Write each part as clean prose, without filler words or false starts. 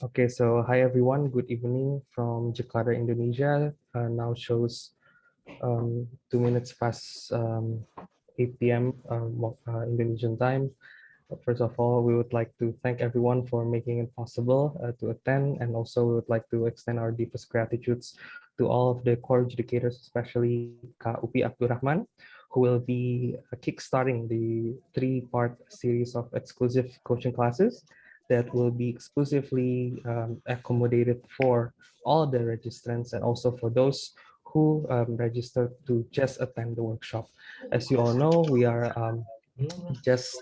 Okay, so hi everyone, good evening from Jakarta, Indonesia. Now shows 2 minutes past 8 p.m. Indonesian time. First of all, we would like to thank everyone for making it possible to attend, and also we would like to extend our deepest gratitudes to all of the core educators, especially Kak Uphie Abdurrahman, who will be kickstarting the three-part series of exclusive coaching classes that will be exclusively accommodated for all the registrants and also for those who registered to just attend the workshop. As you all know, we are just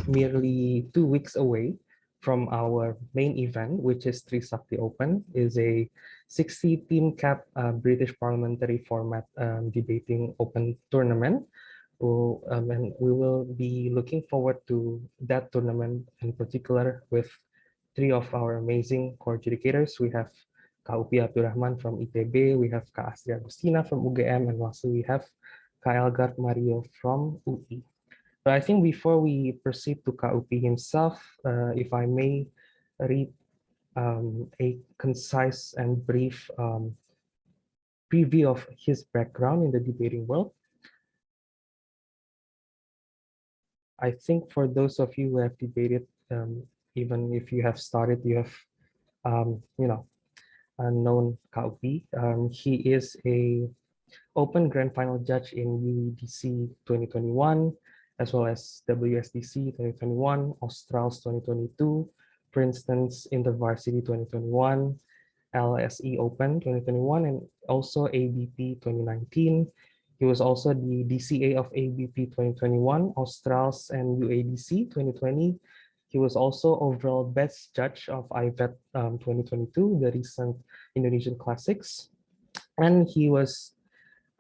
merely 2 weeks away from our main event, which is Trisakti Open, is a 60 team cap British parliamentary format debating open tournament. And we will be looking forward to that tournament in particular with three of our amazing core educators. We have Kak Uphie Abdurrahman from ITB, we have Kak Astri Agustina from UGM, and lastly we have Kak Elgar Mario from UI. But I think before we proceed to Kak Uphie himself, if I may read a concise and brief preview of his background in the debating world. I think for those of you who have debated, even if you have started, you have, known Kak Uphie. He is a Open Grand Final judge in UEDC 2021, as well as WSDC 2021, Australs 2022, Princeton's InterVarsity 2021, LSE Open 2021, and also ABP 2019. He was also the DCA of ABP 2021, Australs, and UADC 2020. He was also overall best judge of IVET 2022, the recent Indonesian Classics. And he was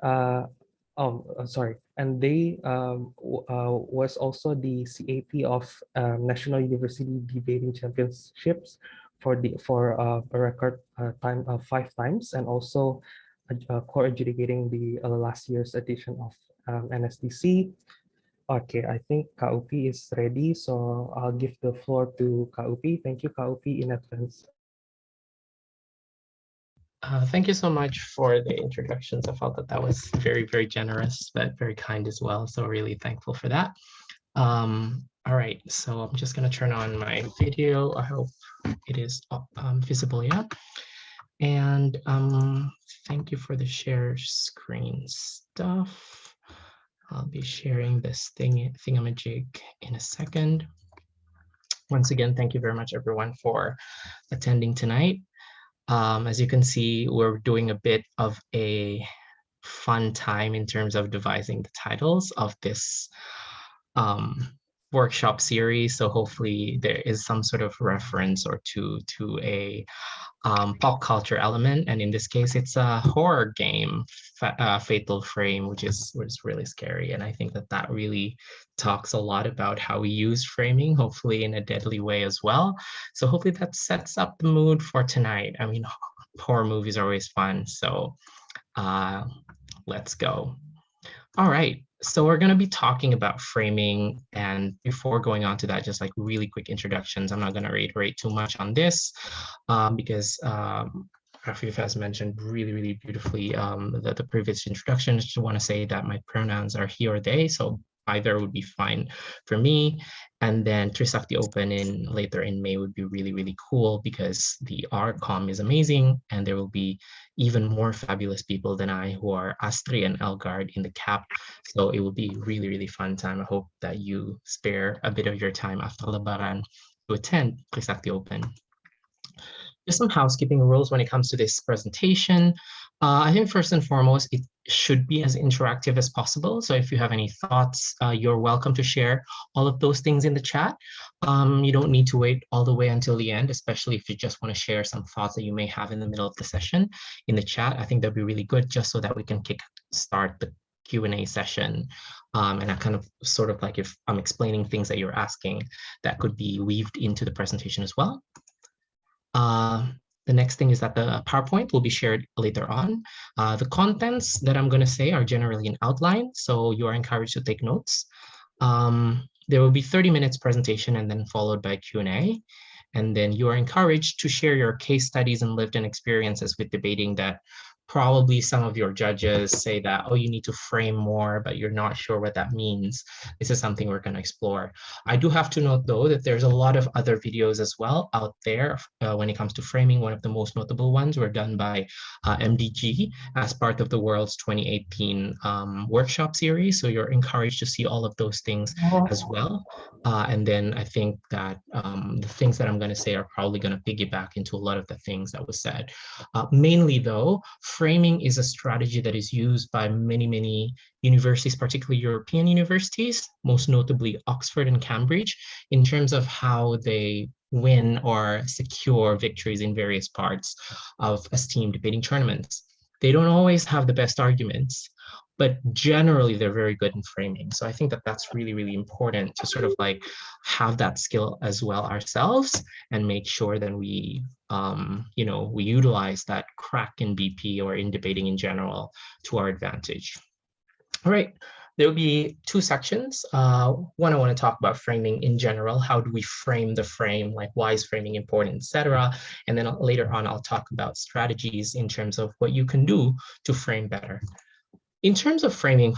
and they was also the CAP of National University Debating Championships for a record time of 5 times, and also co-adjudicating the last year's edition of NSDC. Okay, I think Kak Uphie is ready, so I'll give the floor to Kak Uphie. Thank you, Kak Uphie, in advance. Thank you so much for the introductions. I felt that that was very, very generous, but very kind as well. So really thankful for that. All right, so I'm just gonna turn on my video. I hope it is visible, yeah. And thank you for the share screen stuff. I'll be sharing this thingamajig in a second. Once again, thank you very much, everyone, for attending tonight. As you can see, we're doing a bit of a fun time in terms of devising the titles of this workshop series. So hopefully there is some sort of reference or to a pop culture element. And in this case, it's a horror game, Fatal Frame, which is really scary. And I think that that really talks a lot about how we use framing, hopefully in a deadly way as well. So hopefully that sets up the mood for tonight. I mean, horror movies are always fun. So let's go. All right, so we're going to be talking about framing, and before going on to that, just like really quick introductions. I'm not going to reiterate too much on this because Rafif has mentioned really beautifully the previous introductions. Just want to say that my pronouns are he or they, so either would be fine for me. And then Trisakti Open later in May would be really cool because the RCOM is amazing, and there will be even more fabulous people than I who are Astri and Elgard in the cap. So it will be really fun time. I hope that you spare a bit of your time after Lebaran to attend Trisakti Open. Just some housekeeping rules when it comes to this presentation. I think first and foremost, it should be as interactive as possible. So if you have any thoughts, you're welcome to share all of those things in the chat. You don't need to wait all the way until the end, especially if you just want to share some thoughts that you may have in the middle of the session in the chat. I think that'd be really good just so that we can start the Q&A session. And I kind of sort of like if I'm explaining things that you're asking, that could be weaved into the presentation as well. The next thing is that the PowerPoint will be shared later on. The contents that I'm going to say are generally an outline, so you are encouraged to take notes. There will be 30 minutes presentation and then followed by Q&A. And then you are encouraged to share your case studies and lived-in experiences with debating that probably some of your judges say that, oh, you need to frame more, but you're not sure what that means. This is something we're going to explore. I do have to note, though, that there's a lot of other videos as well out there when it comes to framing. One of the most notable ones were done by MDG as part of the World's 2018 workshop series. So you're encouraged to see all of those things as well. And then I think that the things that I'm going to say are probably going to piggyback into a lot of the things that was said. Mainly, though, framing is a strategy that is used by many universities, particularly European universities, most notably Oxford and Cambridge, in terms of how they win or secure victories in various parts of esteemed debating tournaments. They don't always have the best arguments, but generally they're very good in framing. So I think that that's really important to sort of like have that skill as well ourselves and make sure that we, we utilize that crack in BP or in debating in general to our advantage. All right, there'll be two sections. One, I want to talk about framing in general. How do we frame the frame? Like, why is framing important, etc. And then later on, I'll talk about strategies in terms of what you can do to frame better. In terms of framing,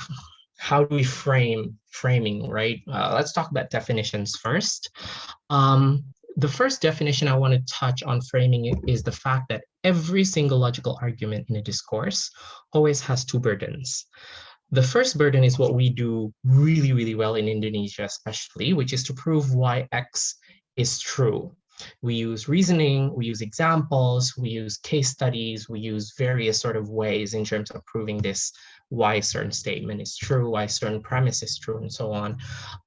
how do we frame framing, right? Let's talk about definitions first. The first definition I want to touch on framing is the fact that every single logical argument in a discourse always has two burdens. The first burden is what we do really well in Indonesia, especially, which is to prove why X is true. We use reasoning, we use examples, we use case studies, we use various sort of ways in terms of proving this, why a certain statement is true, why a certain premise is true, and so on,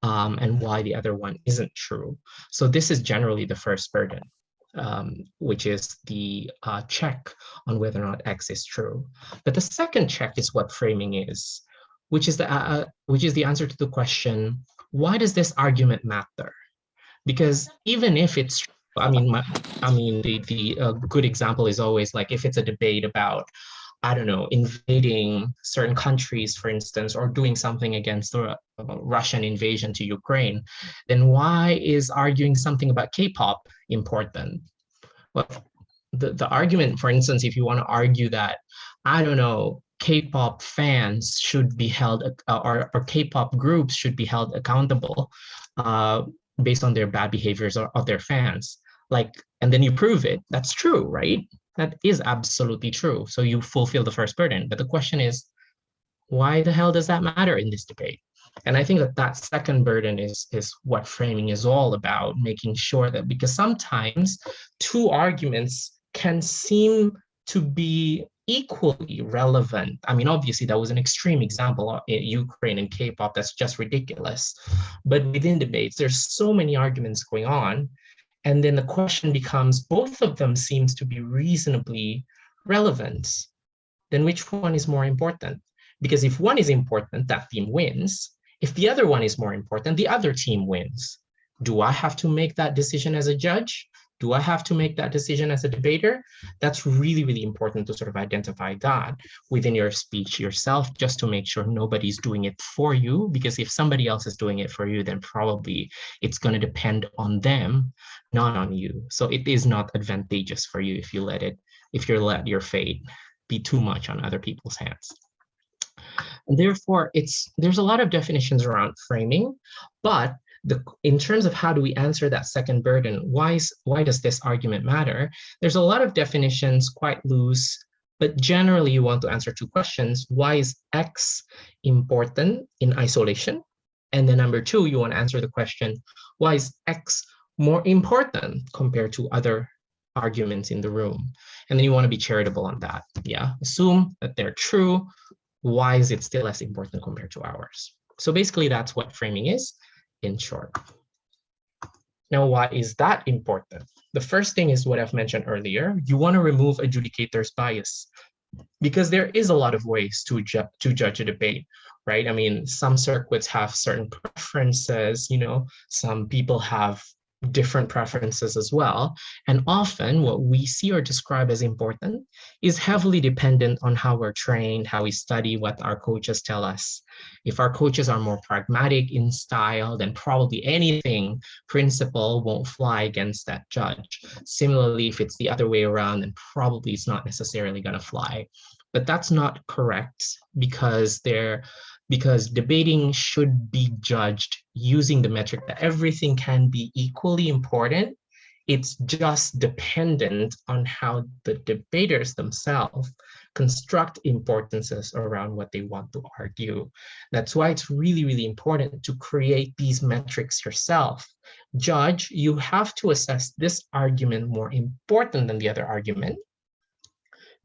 and why the other one isn't true. So this is generally the first burden, which is the check on whether or not X is true. But the second check is what framing is, which is the answer to the question, why does this argument matter? Because even if it's, the good example is always like if it's a debate about, I don't know, invading certain countries, for instance, or doing something against the Russian invasion to Ukraine, then why is arguing something about K-pop important? Well, the argument, for instance, if you want to argue that, I don't know, K-pop fans should be held, or K-pop groups should be held accountable based on their bad behaviors of their fans. And then you prove it, that's true, right? That is absolutely true. So you fulfill the first burden. But the question is, why the hell does that matter in this debate? And I think that second burden is what framing is all about, making sure that, because sometimes two arguments can seem to be equally relevant. I mean, obviously that was an extreme example in Ukraine and K-pop, that's just ridiculous. But within debates, there's so many arguments going on. And then the question becomes, both of them seems to be reasonably relevant. Then which one is more important? Because if one is important, that team wins. If the other one is more important, the other team wins. Do I have to make that decision as a judge? Do I have to make that decision as a debater? That's really important to sort of identify that within your speech yourself, just to make sure nobody's doing it for you. Because if somebody else is doing it for you, then probably it's going to depend on them, not on you. So it is not advantageous for you if you let your fate be too much on other people's hands. And therefore, there's a lot of definitions around framing, but in terms of how do we answer that second burden, why does this argument matter? There's a lot of definitions, quite loose, but generally you want to answer two questions. Why is X important in isolation? And then number two, you want to answer the question, why is X more important compared to other arguments in the room? And then you want to be charitable on that. Yeah, assume that they're true. Why is it still as important compared to ours? So basically that's what framing is in short. Now, why is that important? The first thing is what I've mentioned earlier. You want to remove adjudicator's bias, because there is a lot of ways to judge a debate, right? I mean, some circuits have certain preferences, some people have different preferences as well. And often what we see or describe as important is heavily dependent on how we're trained, how we study, what our coaches tell us. If our coaches are more pragmatic in style, then probably anything principle won't fly against that judge. Similarly, if it's the other way around, then probably it's not necessarily going to fly. But that's not correct because debating should be judged using the metric that everything can be equally important. It's just dependent on how the debaters themselves construct importances around what they want to argue. That's why it's really, really important to create these metrics yourself. Judge, you have to assess this argument more important than the other argument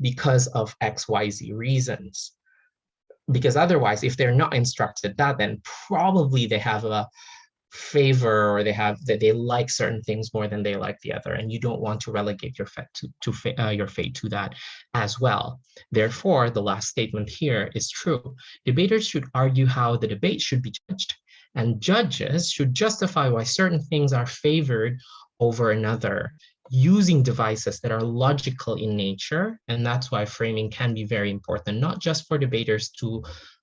because of XYZ reasons. Because otherwise, if they're not instructed that, then probably they have a favor or they like certain things more than they like the other, and you don't want to relegate your fate to that as well. Therefore, the last statement here is true. Debaters should argue how the debate should be judged, and judges should justify why certain things are favored over another, using devices that are logical in nature. And that's why framing can be very important, not just for debaters to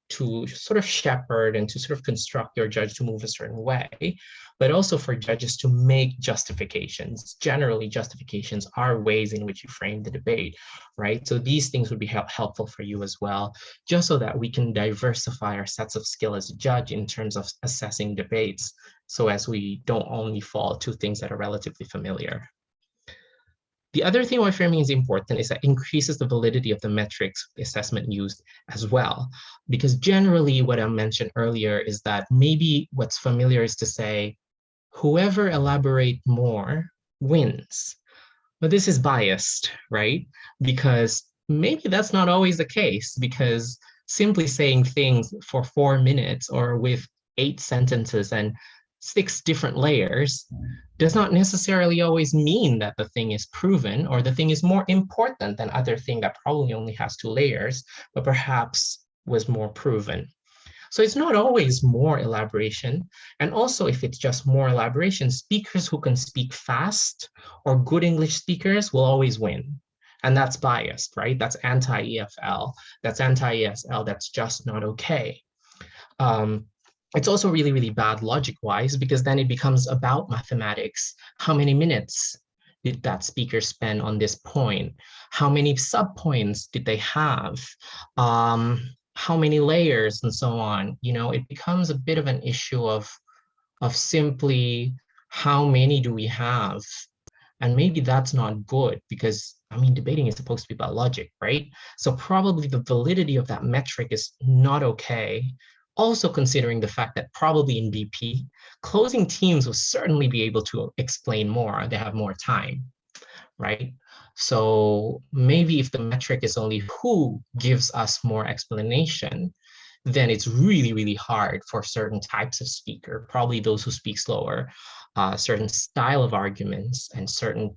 sort of shepherd and to sort of construct your judge to move a certain way, but also for judges to make justifications. Generally, justifications are ways in which you frame the debate, right? So these things would be helpful for you as well, just so that we can diversify our sets of skill as a judge in terms of assessing debates, so as we don't only fall to things that are relatively familiar. The other thing why framing is important is that it increases the validity of the metrics assessment used as well. Because generally what I mentioned earlier is that maybe what's familiar is to say, whoever elaborate more wins. But this is biased, right? Because maybe that's not always the case, because simply saying things for 4 minutes or with 8 sentences and 6 different layers does not necessarily always mean that the thing is proven or the thing is more important than other thing that probably only has 2 layers, but perhaps was more proven. So it's not always more elaboration. And also, if it's just more elaboration, speakers who can speak fast or good English speakers will always win. And that's biased, right? That's anti-EFL. That's anti-ESL. That's just not okay. It's also really, really bad logic-wise, because then it becomes about mathematics. How many minutes did that speaker spend on this point? How many sub-points did they have? How many layers and so on? You know, it becomes a bit of an issue of simply how many do we have? And maybe that's not good, because I mean, debating is supposed to be about logic, right? So probably the validity of that metric is not okay. Also considering the fact that probably in BP, closing teams will certainly be able to explain more. They have more time, right? So maybe if the metric is only who gives us more explanation, then it's really, really hard for certain types of speaker, probably those who speak slower, certain style of arguments, and certain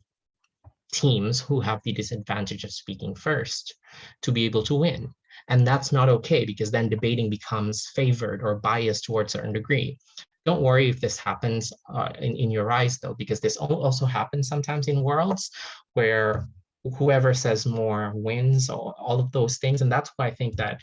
teams who have the disadvantage of speaking first to be able to win. And that's not okay, because then debating becomes favored or biased towards a certain degree. Don't worry if this happens in your eyes, though, because this also happens sometimes in worlds where whoever says more wins, or all of those things. And that's why I think that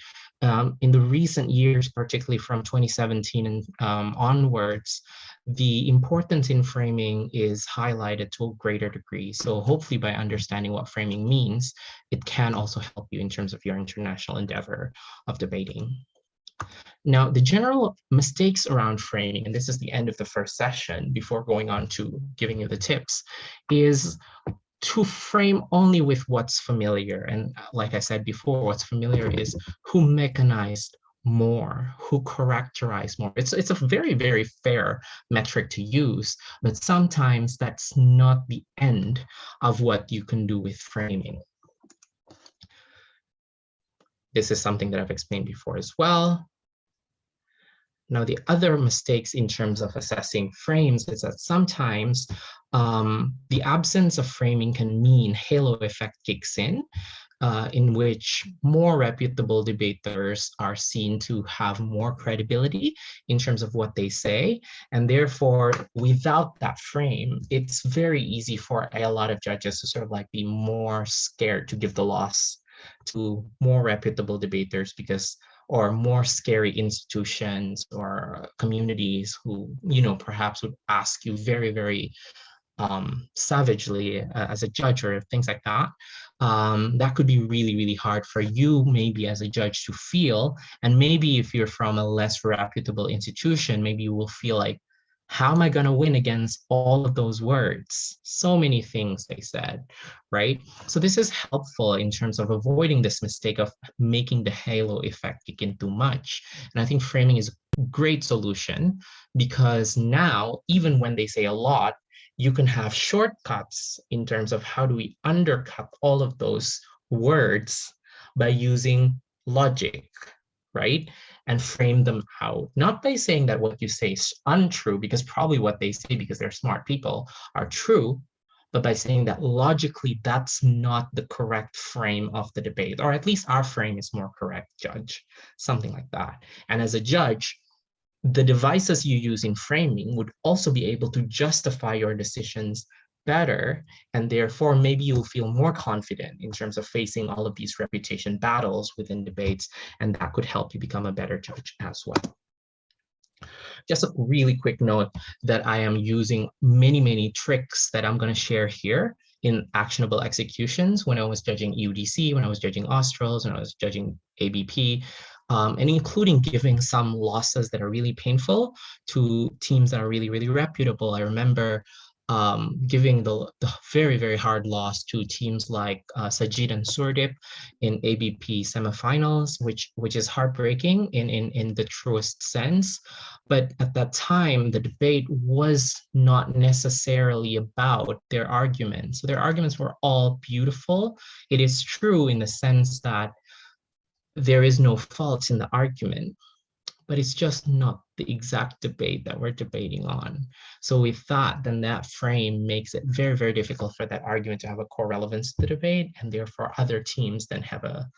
in the recent years, particularly from 2017 and onwards, the importance in framing is highlighted to a greater degree. So hopefully by understanding what framing means, it can also help you in terms of your international endeavor of debating. Now, the general mistakes around framing, and this is the end of the first session before going on to giving you the tips, is to frame only with what's familiar. And like I said before, what's familiar is who mechanized more, who characterized more. It's a very, very fair metric to use, but sometimes that's not the end of what you can do with framing. This is something that I've explained before as well. Now, the other mistakes in terms of assessing frames is that sometimes the absence of framing can mean halo effect kicks in. in which more reputable debaters are seen to have more credibility in terms of what they say. And therefore, without that frame, it's very easy for a lot of judges to sort of like be more scared to give the loss to more reputable debaters because or more scary institutions or communities who, you know, perhaps would ask you very, very savagely as a judge or things like that, that could be really, really hard for you maybe as a judge to feel. And maybe if you're from a less reputable institution, maybe you will feel like, how am I going to win against all of those words? So many things they said, right? So this is helpful in terms of avoiding this mistake of making the halo effect kick in too much. And I think framing is a great solution because now, even when they say a lot, you can have shortcuts in terms of how do we undercut all of those words by using logic, right? And frame them out, not by saying that what you say is untrue, because probably what they say, because they're smart people, are true, but by saying that logically that's not the correct frame of the debate, or at least our frame is more correct, judge, something like that. And as a judge, the devices you use in framing would also be able to justify your decisions better, and therefore maybe you'll feel more confident in terms of facing all of these reputation battles within debates, and that could help you become a better judge as well. Just a really quick note that I am using many, many tricks that I'm going to share here in actionable executions when I was judging EUDC, when I was judging Australs, when I was judging ABP, and including giving some losses that are really painful to teams that are really, really reputable. I remember giving the very, very hard loss to teams like Sajid and Surdip in ABP semifinals, which is heartbreaking in the truest sense. But at that time, the debate was not necessarily about their arguments. So their arguments were all beautiful. It is true in the sense that there is no fault in the argument, but it's just not the exact debate that we're debating on. So with that, then that frame makes it very, very difficult for that argument to have a core relevance to the debate, and therefore other teams then have a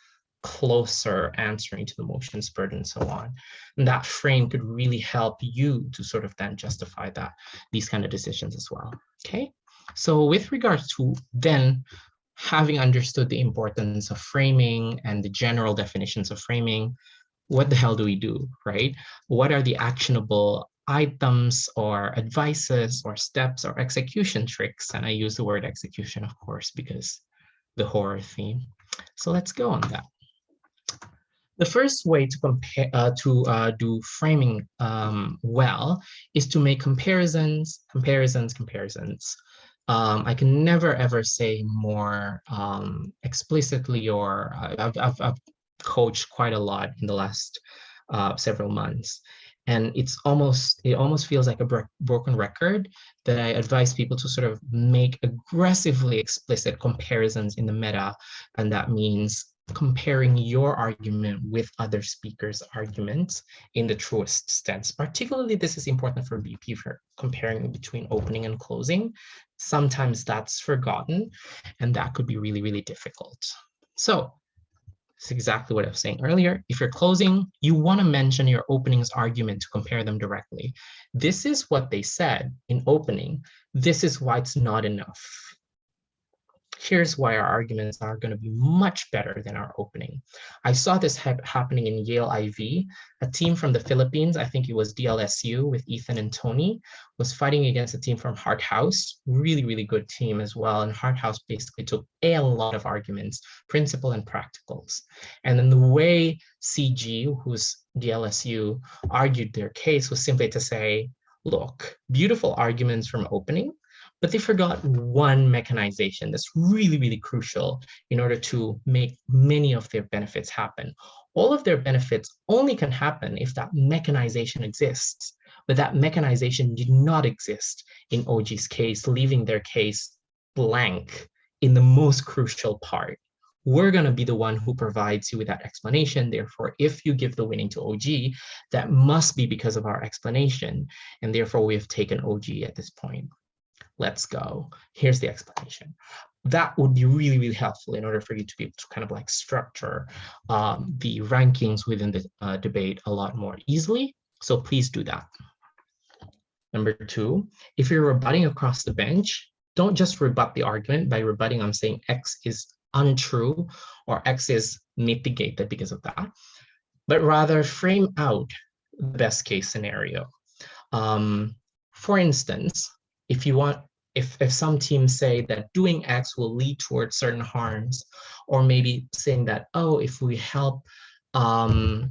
closer answering to the motions burden and so on. And that frame could really help you to sort of then justify that, these kind of decisions as well, okay? So with regards to then having understood the importance of framing and the general definitions of framing, what the hell do we do, right? What are the actionable items or advices or steps or execution tricks? And I use the word execution, of course, because the horror theme. So let's go on that. The first way to compare do framing well is to make comparisons. I can never ever say more explicitly, or I've coached quite a lot in the last several months, and it almost feels like a broken record that I advise people to sort of make aggressively explicit comparisons in the meta, and that means comparing your argument with other speakers' arguments in the truest sense. Particularly, this is important for BP, for comparing between opening and closing. Sometimes that's forgotten, and that could be really, really difficult. So it's exactly what I was saying earlier. If you're closing, you want to mention your opening's argument to compare them directly. This is what they said in opening. This is why it's not enough. Here's why our arguments are going to be much better than our opening. I saw this happening in Yale IV. A team from the Philippines, I think it was DLSU with Ethan and Tony, was fighting against a team from Hart House, really, really good team as well. And Hart House basically took a lot of arguments, principal and practicals. And then the way CG, who's DLSU, argued their case was simply to say, look, beautiful arguments from opening, but they forgot one mechanization that's really, really crucial in order to make many of their benefits happen. All of their benefits only can happen if that mechanization exists, but that mechanization did not exist in OG's case, leaving their case blank in the most crucial part. We're going to be the one who provides you with that explanation. Therefore, if you give the winning to OG, that must be because of our explanation. And therefore, we have taken OG at this point. Let's go. Here's the explanation. that would be really, really helpful in order for you to be able to kind of like structure the rankings within the debate a lot more easily. So please do that. Number two, if you're rebutting across the bench, don't just rebut the argument by rebutting, I'm saying X is untrue or X is mitigated because of that, but rather frame out the best case scenario. For instance, if you want, if some teams say that doing X will lead towards certain harms, or maybe saying that, oh, if we help, let's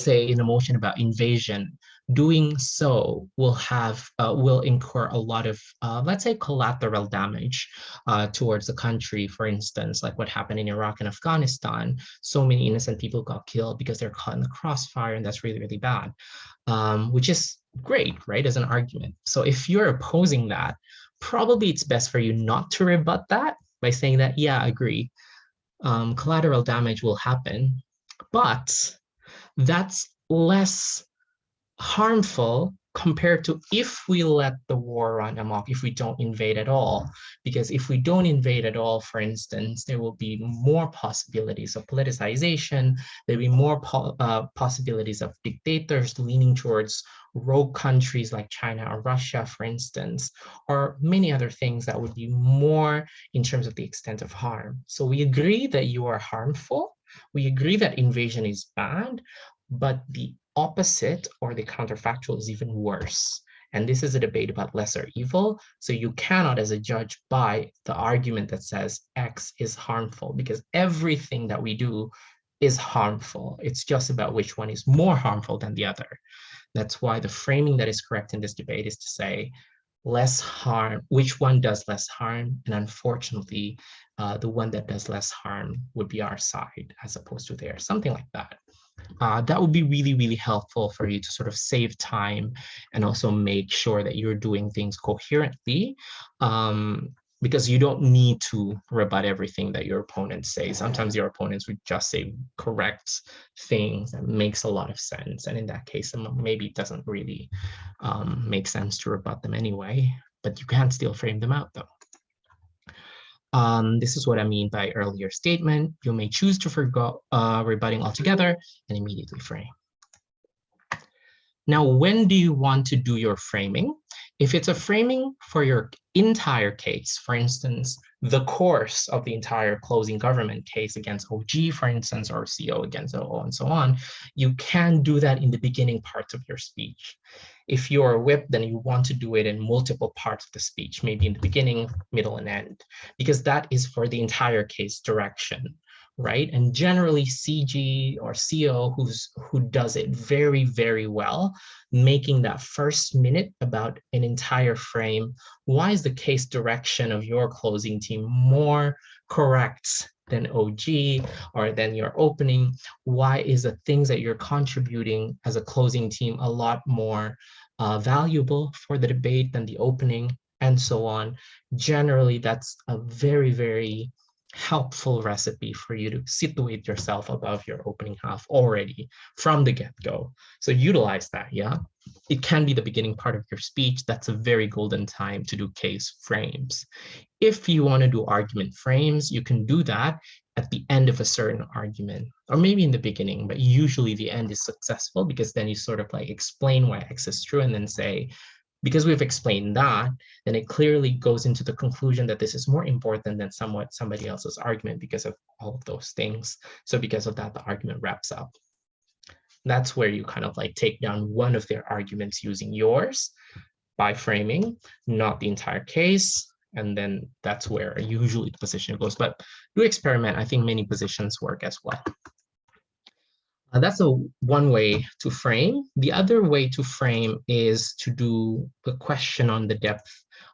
say in a motion about invasion, doing so will incur a lot of, let's say, collateral damage towards the country. For instance, like what happened in Iraq and Afghanistan, so many innocent people got killed because they're caught in the crossfire, and that's really, really bad, which is great, right, as an argument. So if you're opposing that, probably it's best for you not to rebut that by saying that, yeah, I agree, collateral damage will happen, but that's less harmful compared to if we let the war run amok, if we don't invade at all. Because if we don't invade at all, for instance, there will be more possibilities of politicization, there'll be more possibilities of dictators leaning towards rogue countries like China or Russia, for instance, or many other things that would be more in terms of the extent of harm. So we agree that you are harmful, we agree that invasion is bad, but the opposite or the counterfactual is even worse. And this is a debate about lesser evil. So you cannot, as a judge, buy the argument that says X is harmful, because everything that we do is harmful. It's just about which one is more harmful than the other. That's why the framing that is correct in this debate is to say less harm, which one does less harm? And unfortunately, the one that does less harm would be our side as opposed to theirs, something like that. That would be really, really helpful for you to sort of save time and also make sure that you're doing things coherently, because you don't need to rebut everything that your opponents say. Sometimes your opponents would just say correct things that makes a lot of sense. And in that case, maybe it doesn't really make sense to rebut them anyway, but you can still frame them out though. This is what I mean by earlier statement. You may choose to forgo rebutting altogether and immediately frame. Now, when do you want to do your framing? If it's a framing for your entire case, for instance, the course of the entire closing government case against OG, for instance, or CO against OO and so on, you can do that in the beginning parts of your speech. If you're a whip, then you want to do it in multiple parts of the speech, maybe in the beginning, middle, and end, because that is for the entire case direction, right? And generally CG or CO who does it very, very well, making that first minute about an entire frame. Why is the case direction of your closing team more correct than OG or than your opening? Why is the things that you're contributing as a closing team a lot more valuable for the debate than the opening, and so on? Generally, that's a very, very helpful recipe for you to situate yourself above your opening half already from the get-go. So utilize that, yeah? It can be the beginning part of your speech. That's a very golden time to do case frames. If you want to do argument frames, you can do that at the end of a certain argument, or maybe in the beginning, but usually the end is successful because then you sort of like explain why X is true and then say, because we've explained that, then it clearly goes into the conclusion that this is more important than somebody else's argument because of all of those things. So because of that, the argument wraps up. That's where you kind of like take down one of their arguments using yours by framing, not the entire case. And then that's where usually the position goes. But do experiment. I think many positions work as well. That's one way to frame. The other way to frame is to do a question on the depth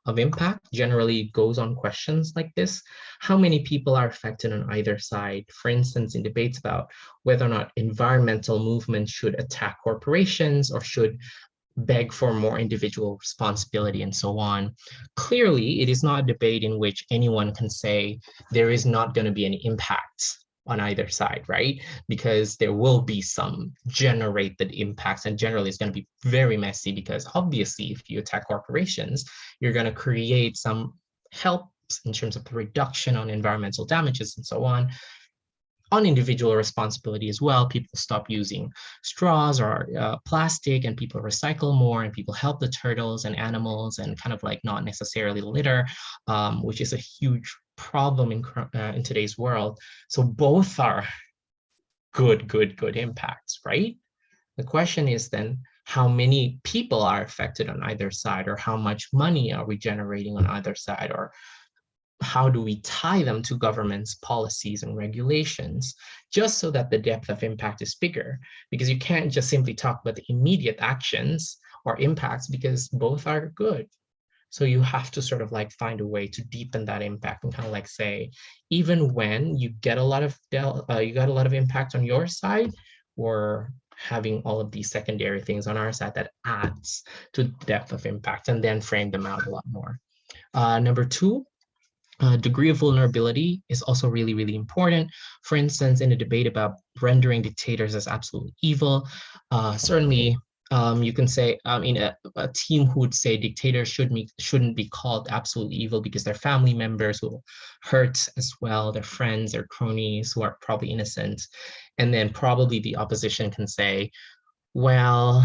of impact. Generally goes on questions like this. How many people are affected on either side? For instance, in debates about whether or not environmental movements should attack corporations or should beg for more individual responsibility and so on. Clearly, it is not a debate in which anyone can say there is not going to be any impact on either side, right? Because there will be some generated impacts, and generally it's going to be very messy because obviously if you attack corporations, you're going to create some help in terms of the reduction on environmental damages and so on individual responsibility as well. People stop using straws or plastic, and people recycle more, and people help the turtles and animals, and kind of like not necessarily litter, which is a huge problem in today's world. So both are good impacts, right? The question is then, how many people are affected on either side, or how much money are we generating on either side, or how do we tie them to government's policies and regulations, just so that the depth of impact is bigger? Because you can't just simply talk about the immediate actions or impacts, because both are good. So you have to sort of like find a way to deepen that impact, and kind of like say, even when you get a lot of impact on your side, we're having all of these secondary things on our side that adds to depth of impact, and then frame them out a lot more. Number two, degree of vulnerability is also really, really important. For instance, in a debate about rendering dictators as absolute evil, certainly you can say, a team who would say dictators shouldn't be called absolute evil because their family members will hurt as well, their friends, their cronies who are probably innocent. And then probably the opposition can say, well,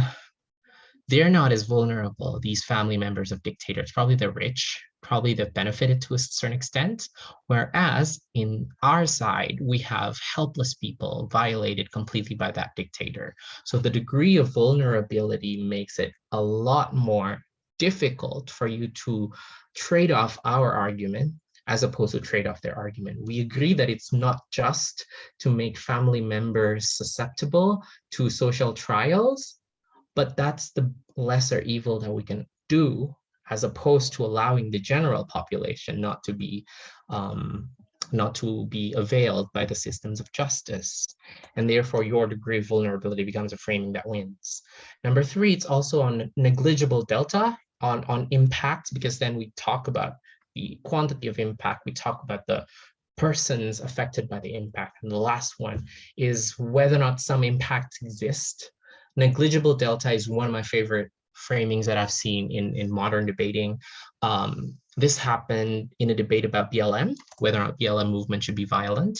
they're not as vulnerable, these family members of dictators. Probably they're rich, probably they've benefited to a certain extent. Whereas in our side, we have helpless people violated completely by that dictator. So the degree of vulnerability makes it a lot more difficult for you to trade off our argument as opposed to trade off their argument. We agree that it's not just to make family members susceptible to social trials, but that's the lesser evil that we can do, as opposed to allowing the general population not to be availed by the systems of justice. And therefore, your degree of vulnerability becomes a framing that wins. Number three, it's also on negligible delta on impact, because then we talk about the quantity of impact, we talk about the persons affected by the impact. And the last one is whether or not some impacts exist. Negligible delta is one of my favorite framings that I've seen in modern debating. This happened in a debate about BLM, whether or not BLM movement should be violent.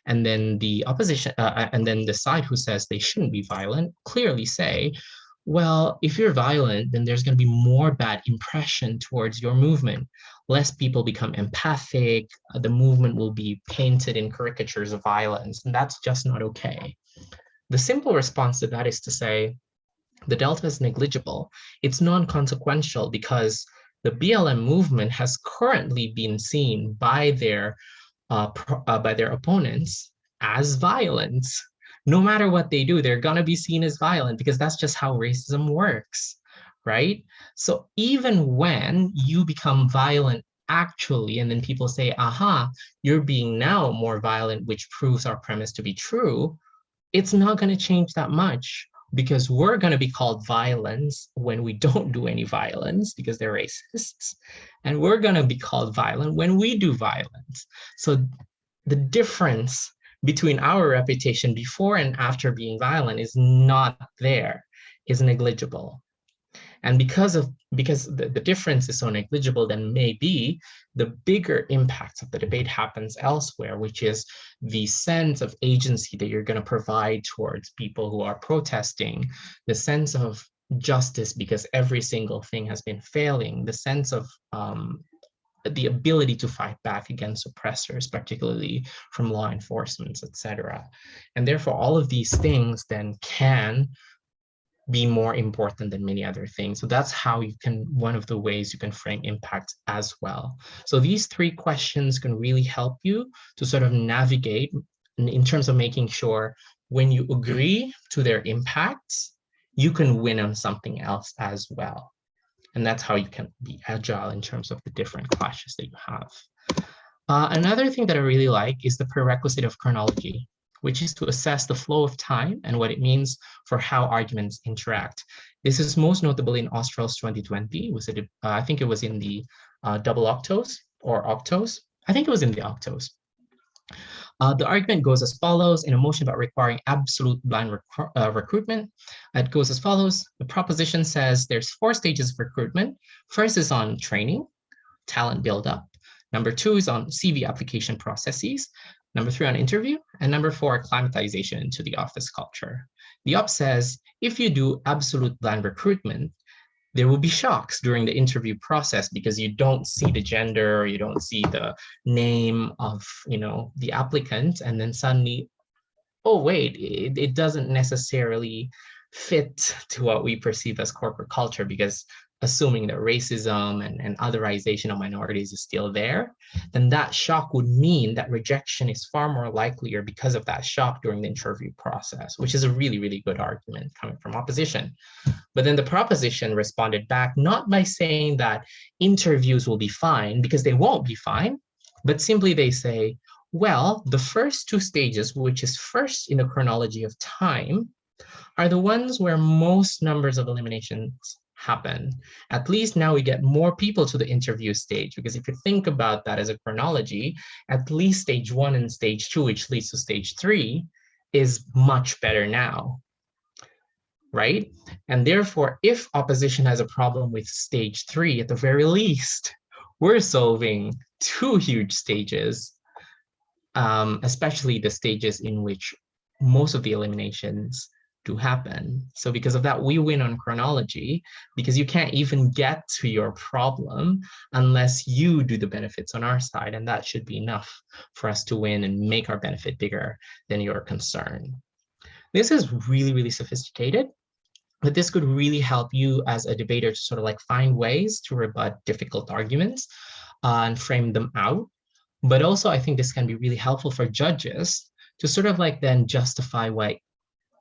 And then the opposition, and then the side who says they shouldn't be violent, clearly say, well, if you're violent, then there's going to be more bad impression towards your movement. Less people become empathic, the movement will be painted in caricatures of violence, and that's just not okay. The simple response to that is to say, the delta is negligible. It's non-consequential because the BLM movement has currently been seen by their opponents as violent. No matter what they do, they're gonna be seen as violent because that's just how racism works, right? So even when you become violent actually, and then people say, aha, you're being now more violent, which proves our premise to be true, it's not going to change that much, because we're going to be called violence when we don't do any violence because they're racists. And we're going to be called violent when we do violence. So the difference between our reputation before and after being violent is not there, is negligible. And because the difference is so negligible, then maybe the bigger impact of the debate happens elsewhere, which is the sense of agency that you're going to provide towards people who are protesting, the sense of justice because every single thing has been failing, the sense of the ability to fight back against oppressors, particularly from law enforcement, etc. And therefore, all of these things then can be more important than many other things. So that's how you can, one of the ways you can frame impact as well. So these three questions can really help you to sort of navigate in terms of making sure when you agree to their impacts, you can win on something else as well. And that's how you can be agile in terms of the different clashes that you have. Another thing that I really like is the prerequisite of chronology, which is to assess the flow of time and what it means for how arguments interact. This is most notable in Australs 2020. I think it was in the double octos or octos. I think it was in the octos. The argument goes as follows. In a motion about requiring absolute blind recruitment, it goes as follows. The proposition says there's 4 stages of recruitment. First is on training, talent buildup. Number 2 is on CV application processes. Number 3 on interview. And number 4, acclimatization to the office culture. The op says, if you do absolute blind recruitment, there will be shocks during the interview process because you don't see the gender, you don't see the name of, the applicant, and then suddenly, oh wait, it doesn't necessarily fit to what we perceive as corporate culture, because assuming that racism and otherization of minorities is still there, then that shock would mean that rejection is far more likelier because of that shock during the interview process, which is a really, really good argument coming from opposition. But then the proposition responded back, not by saying that interviews will be fine, because they won't be fine, but simply they say, well, the first 2 stages, which is first in the chronology of time, are the ones where most numbers of eliminations happen. At least now we get more people to the interview stage, because if you think about that as a chronology, at least stage 1 and stage 2, which leads to stage 3, is much better now, right? And therefore, if opposition has a problem with stage 3, at the very least, we're solving 2 huge stages, especially the stages in which most of the eliminations do happen. So because of that, we win on chronology, because you can't even get to your problem unless you do the benefits on our side, and that should be enough for us to win and make our benefit bigger than your concern. This is really, really sophisticated, but this could really help you as a debater to sort of like find ways to rebut difficult arguments and frame them out. But also, I think this can be really helpful for judges to sort of like then justify why,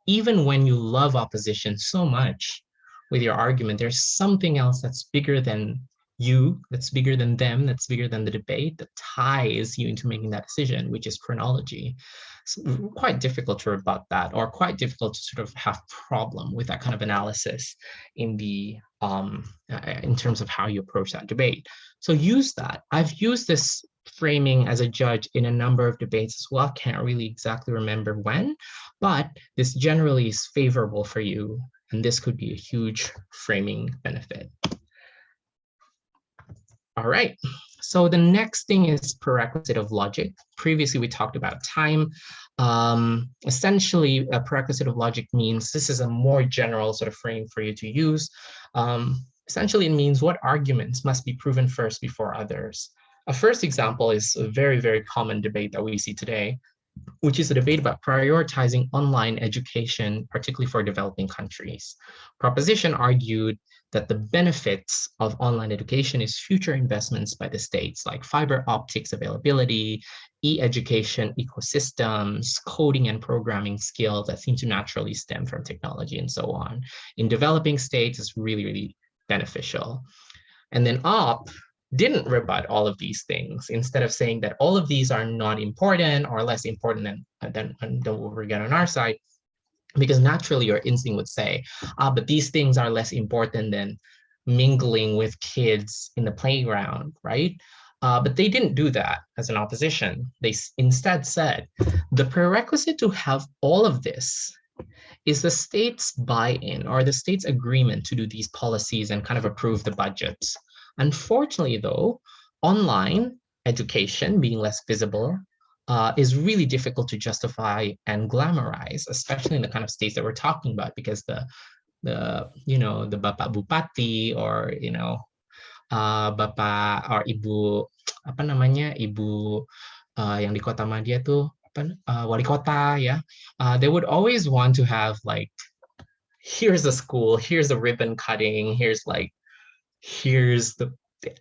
even when you love opposition so much with your argument, there's something else that's bigger than you, that's bigger than them, that's bigger than the debate, that ties you into making that decision, which is chronology. So quite difficult to rebut that, or quite difficult to sort of have problem with that kind of analysis in the in terms of how you approach that debate. So use that. I've used this framing as a judge in a number of debates as well. Can't really exactly remember when, but this generally is favorable for you, and this could be a huge framing benefit. All right, so the next thing is prerequisite of logic. Previously, we talked about time. Essentially, a prerequisite of logic means, this is a more general sort of frame for you to use. Essentially, it means what arguments must be proven first before others. A first example is a very, very common debate that we see today, which is a debate about prioritizing online education, particularly for developing countries. Proposition argued that the benefits of online education is future investments by the states, like fiber optics availability, e-education ecosystems, coding and programming skills that seem to naturally stem from technology, and so on. In developing states, it's really, really beneficial. And then op didn't rebut all of these things. Instead of saying that all of these are not important or less important than what we get on our side, because naturally your instinct would say, but these things are less important than mingling with kids in the playground, right? But they didn't do that as an opposition. They instead said, the prerequisite to have all of this is the state's buy-in, or the state's agreement to do these policies and kind of approve the budgets. Unfortunately, though, online education being less visible is really difficult to justify and glamorize, especially in the kind of states that we're talking about, because the Bapak Bupati, or Bapak or Ibu apa namanya Ibu yang di Kota Madia tuh wali kota, yeah, they would always want to have like, here's the school, here's the ribbon cutting, here's the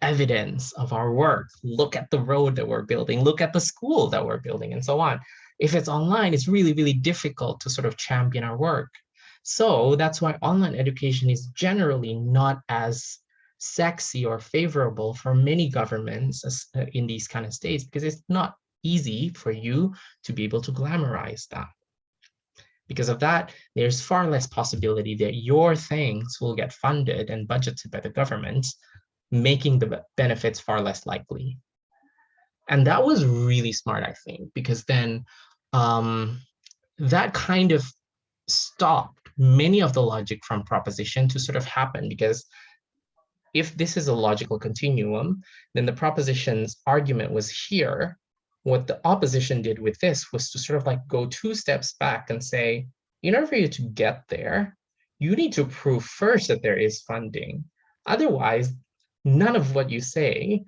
evidence of our work. Look at the road that we're building, look at the school that we're building, and so on. If it's online, it's really, really difficult to sort of champion our work. So that's why online education is generally not as sexy or favorable for many governments in these kind of states, because it's not easy for you to be able to glamorize that. Because of that, there's far less possibility that your things will get funded and budgeted by the government, making the benefits far less likely. And that was really smart, I think, because then that kind of stopped many of the logic from proposition to sort of happen, because if this is a logical continuum, then the proposition's argument was here. What the opposition did with this was to sort of like go 2 steps back and say, in order for you to get there, you need to prove first that there is funding. Otherwise, none of what you say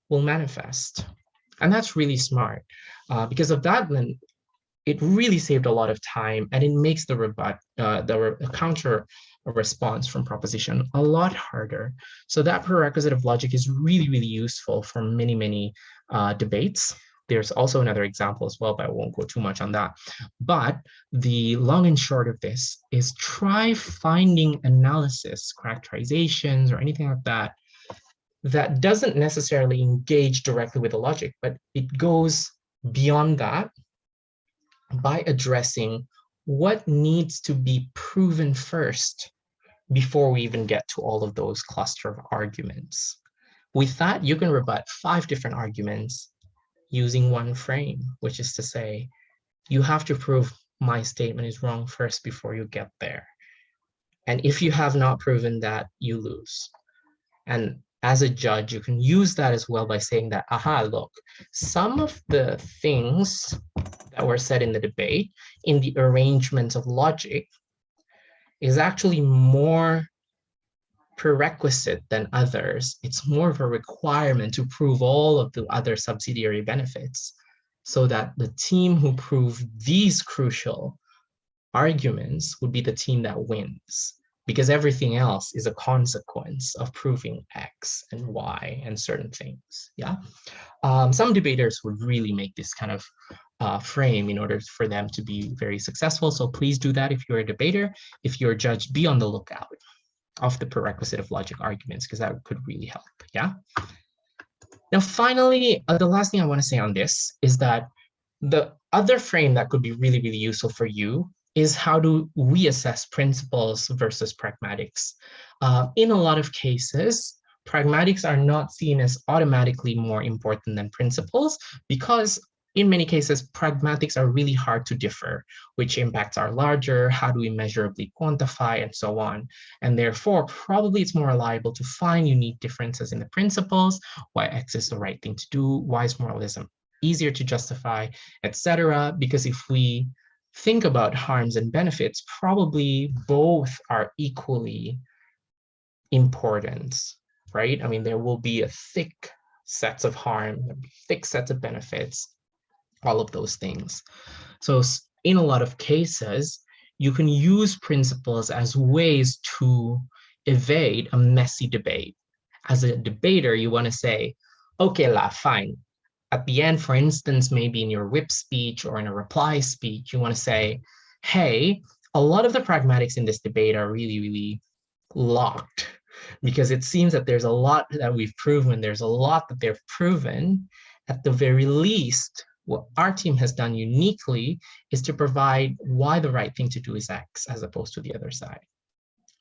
will manifest. And that's really smart. Because of that, then it really saved a lot of time, and it makes the counter response from proposition a lot harder. So that prerequisite of logic is really, really useful for many, many debates. There's also another example as well, but I won't go too much on that. But the long and short of this is try finding analysis, characterizations, or anything like that that doesn't necessarily engage directly with the logic, but it goes beyond that by addressing what needs to be proven first before we even get to all of those cluster of arguments. With that, you can rebut 5 different arguments using one frame, which is to say, you have to prove my statement is wrong first before you get there. And if you have not proven that, you lose. And as a judge, you can use that as well by saying that, aha, look, some of the things that were said in the debate in the arrangement of logic is actually more prerequisite than others. It's more of a requirement to prove all of the other subsidiary benefits, so that the team who proved these crucial arguments would be the team that wins, because everything else is a consequence of proving X and Y and certain things. Yeah. Some debaters would really make this kind of frame in order for them to be very successful. So please do that if you're a debater. If you're a judge, be on the lookout of the prerequisite of logic arguments, because that could really help. Yeah. Now, finally, the last thing I want to say on this is that the other frame that could be really, really useful for you is how do we assess principles versus pragmatics. In a lot of cases, pragmatics are not seen as automatically more important than principles, because in many cases, pragmatics are really hard to differ. Which impacts are larger, how do we measurably quantify, and so on. And therefore, probably it's more reliable to find unique differences in the principles, why X is the right thing to do, why is moralism easier to justify, etc. Because if we think about harms and benefits, probably both are equally important, right? I mean, there will be a thick sets of harm, thick sets of benefits, all of those things. So in a lot of cases, you can use principles as ways to evade a messy debate. As a debater, you want to say, okay, fine. At the end, for instance, maybe in your whip speech or in a reply speech, you want to say, hey, a lot of the pragmatics in this debate are really, really locked, because it seems that there's a lot that we've proven, there's a lot that they've proven. At the very least, what our team has done uniquely is to provide why the right thing to do is X as opposed to the other side.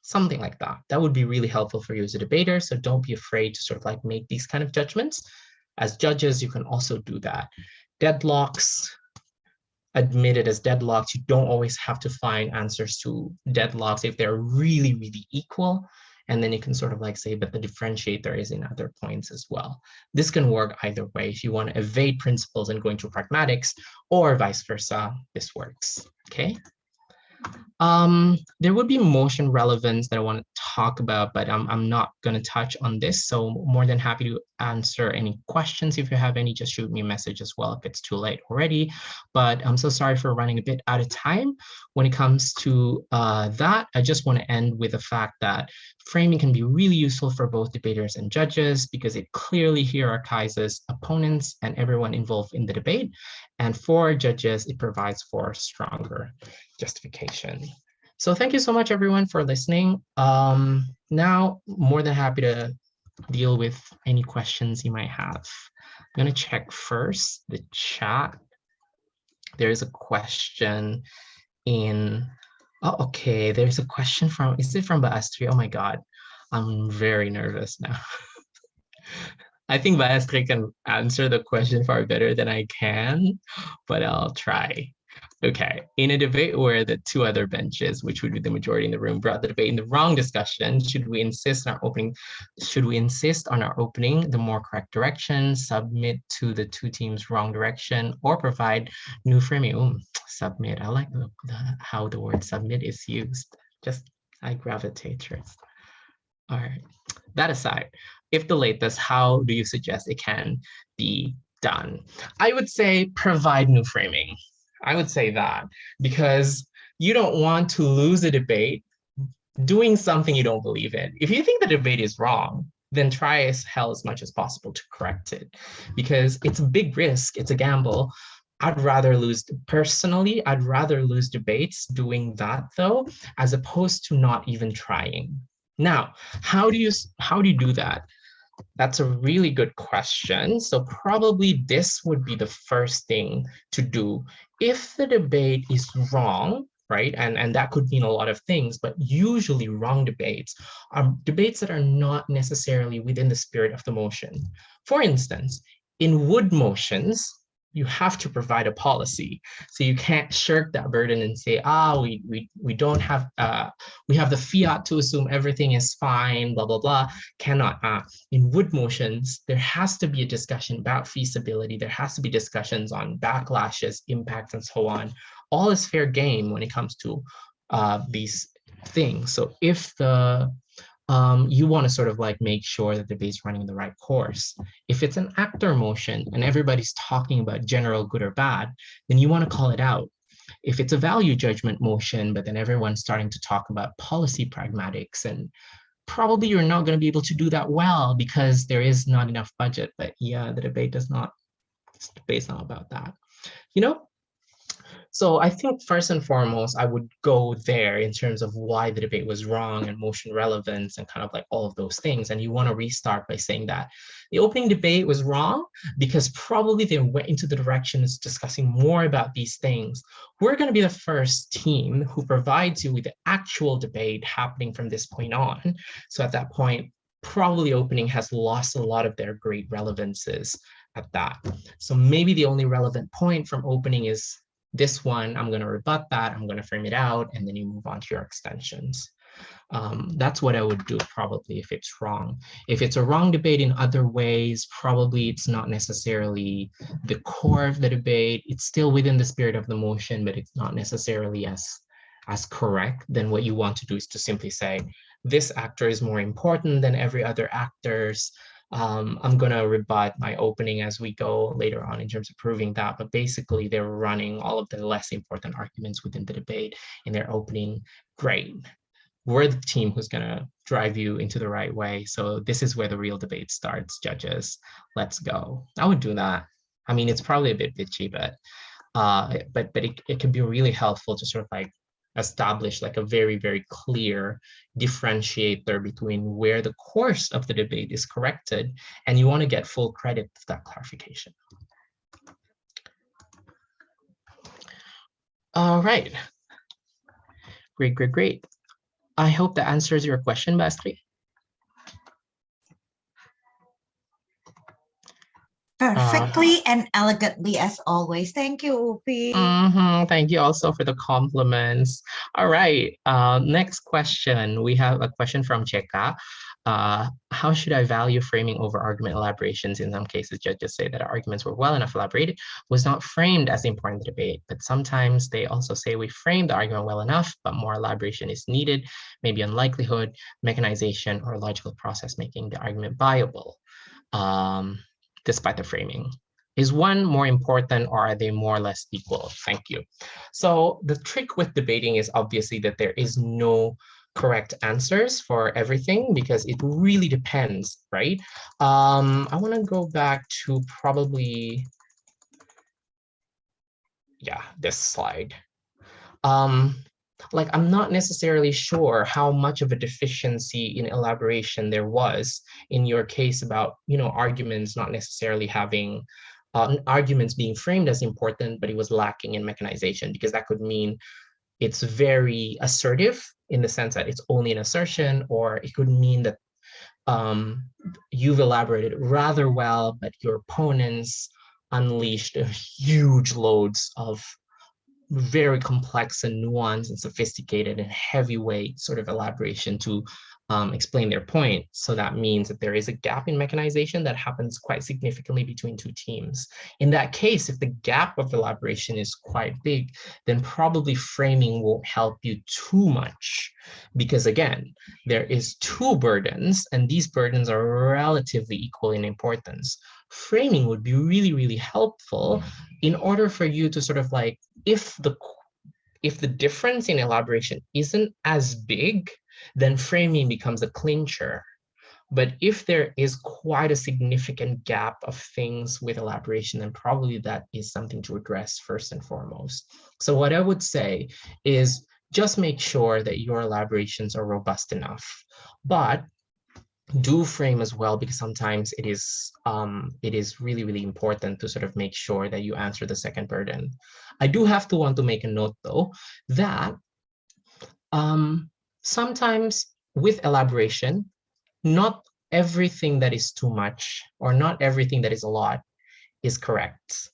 Something like that. That would be really helpful for you as a debater. So don't be afraid to sort of like make these kind of judgments. As judges, you can also do that. Deadlocks, admitted as deadlocks, you don't always have to find answers to deadlocks if they're really, really equal. And then you can sort of like say, but the differentiator is in other points as well. This can work either way. If you want to evade principles and go into pragmatics, or vice versa, this works, okay? There would be motion relevance that I want to talk about, but I'm not going to touch on this. So more than happy to answer any questions. If you have any, just shoot me a message as well if it's too late already. But I'm so sorry for running a bit out of time. When it comes to that, I just want to end with the fact that framing can be really useful for both debaters and judges, because it clearly hierarchizes opponents and everyone involved in the debate. And for judges, it provides for stronger justification. So thank you so much, everyone, for listening. Now, more than happy to deal with any questions you might have. I'm going to check first the chat. There is a question in, oh, okay, there's a question from, is it from Baastri? Oh my God, I'm very nervous now. I think Baastri can answer the question far better than I can, but I'll try. Okay, in a debate where the two other benches, which would be the majority in the room, brought the debate in the wrong discussion, should we insist on our opening? Should we insist on our opening the more correct direction, submit to the two teams' wrong direction, or provide new framing? Submit. I like how the word submit is used. Just I gravitate towards. All right. That aside, if the latest, how do you suggest it can be done? I would say provide new framing. I would say that because you don't want to lose a debate doing something you don't believe in. If you think the debate is wrong, then try as hell as much as possible to correct it because it's a big risk, it's a gamble. I'd rather lose, personally, I'd rather lose debates doing that though, as opposed to not even trying. Now, how do you do that? That's a really good question. So probably this would be the first thing to do. If the debate is wrong, right, and that could mean a lot of things, but usually wrong debates are debates that are not necessarily within the spirit of the motion. For instance, in wood motions, you have to provide a policy. So you can't shirk that burden and say, we don't have, we have the fiat to assume everything is fine, blah, blah, blah. Cannot. In wood motions, there has to be a discussion about feasibility. There has to be discussions on backlashes, impacts, and so on. All is fair game when it comes to these things. So if the you want to sort of like make sure that the debate is running the right course. If it's an actor motion and everybody's talking about general good or bad, then you want to call it out. If it's a value judgment motion, but then everyone's starting to talk about policy pragmatics, and probably you're not going to be able to do that well because there is not enough budget. But yeah, the debate does not, the debate's not about that. You know, so I think first and foremost, I would go there in terms of why the debate was wrong and motion relevance and kind of like all of those things. And you want to restart by saying that the opening debate was wrong because probably they went into the direction of discussing more about these things. We're going to be the first team who provides you with the actual debate happening from this point on. So at that point, probably opening has lost a lot of their great relevances at that. So maybe the only relevant point from opening is this one. I'm going to rebut that, I'm going to frame it out, and then you move on to your extensions. That's what I would do probably if it's wrong. If it's a wrong debate in other ways, probably it's not necessarily the core of the debate. It's still within the spirit of the motion, but it's not necessarily as correct. Then what you want to do is to simply say, this actor is more important than every other actors. I'm going to rebut my opening as we go later on in terms of proving that, but basically they're running all of the less important arguments within the debate in their opening. Great. We're the team who's going to drive you into the right way. So this is where the real debate starts, judges. Let's go. I would do that. I mean, it's probably a bit bitchy, but it can be really helpful to sort of like establish like a very, very clear differentiator between where the course of the debate is corrected, and you want to get full credit for that clarification. All right. Great, great, great. I hope that answers your question, Bastri. Perfectly and elegantly as always. Thank you, Uphie. Thank you also for the compliments. All right, next question. We have a question from Cheka. How should I value framing over argument elaborations? In some cases, judges say that our arguments were well enough elaborated, was not framed as important debate, but sometimes they also say we framed the argument well enough, but more elaboration is needed, maybe on likelihood, mechanization, or logical process making the argument viable. Despite the framing. Is one more important or are they more or less equal? Thank you. So the trick with debating is obviously that there is no correct answers for everything because it really depends, right? I want to go back to probably, yeah, this slide. Like, I'm not necessarily sure how much of a deficiency in elaboration there was in your case about, you know, arguments not necessarily having, arguments being framed as important, but it was lacking in mechanization, because that could mean it's very assertive in the sense that it's only an assertion, or it could mean that you've elaborated rather well, but your opponents unleashed huge loads of very complex and nuanced and sophisticated and heavyweight sort of elaboration to explain their point. So that means that there is a gap in mechanization that happens quite significantly between two teams. In that case, if the gap of elaboration is quite big, then probably framing won't help you too much, because again, there is two burdens and these burdens are relatively equal in importance. Framing would be really, really helpful in order for you to sort of like, if the difference in elaboration isn't as big, then framing becomes a clincher. But if there is quite a significant gap of things with elaboration, then probably that is something to address first and foremost. So what I would say is just make sure that your elaborations are robust enough, but do frame as well, because sometimes it is really, really important to sort of make sure that you answer the second burden. I do have to want to make a note though, that sometimes with elaboration, not everything that is too much or not everything that is a lot is correct.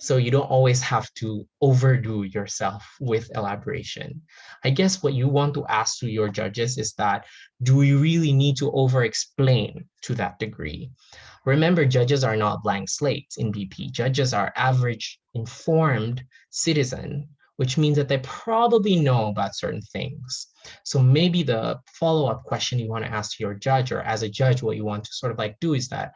So you don't always have to overdo yourself with elaboration. I guess what you want to ask to your judges is that, do we really need to over-explain to that degree? Remember, judges are not blank slates in BP. Judges are average, informed citizen, which means that they probably know about certain things. So maybe the follow-up question you want to ask to your judge, or as a judge, what you want to sort of like do is that,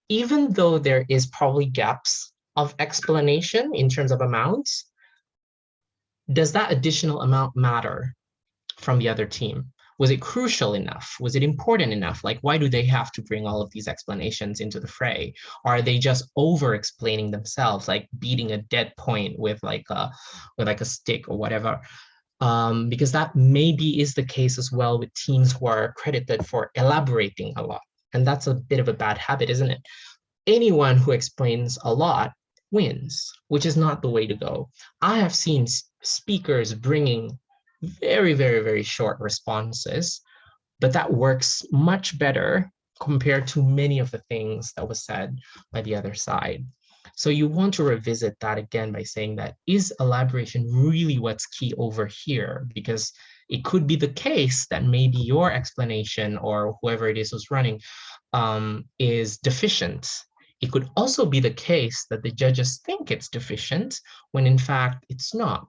even though there is probably gaps of explanation in terms of amounts, does that additional amount matter from the other team? Was it crucial enough? Was it important enough? Like, why do they have to bring all of these explanations into the fray? Or are they just over-explaining themselves, like beating a dead point with like a stick or whatever? Because that maybe is the case as well with teams who are credited for elaborating a lot. And that's a bit of a bad habit, isn't it? Anyone who explains a lot wins, which is not the way to go. I have seen speakers bringing very, very, very short responses, but that works much better compared to many of the things that was said by the other side. So you want to revisit that again by saying that, is elaboration really what's key over here? Because it could be the case that maybe your explanation or whoever it is who's running is deficient. It could also be the case that the judges think it's deficient when in fact it's not.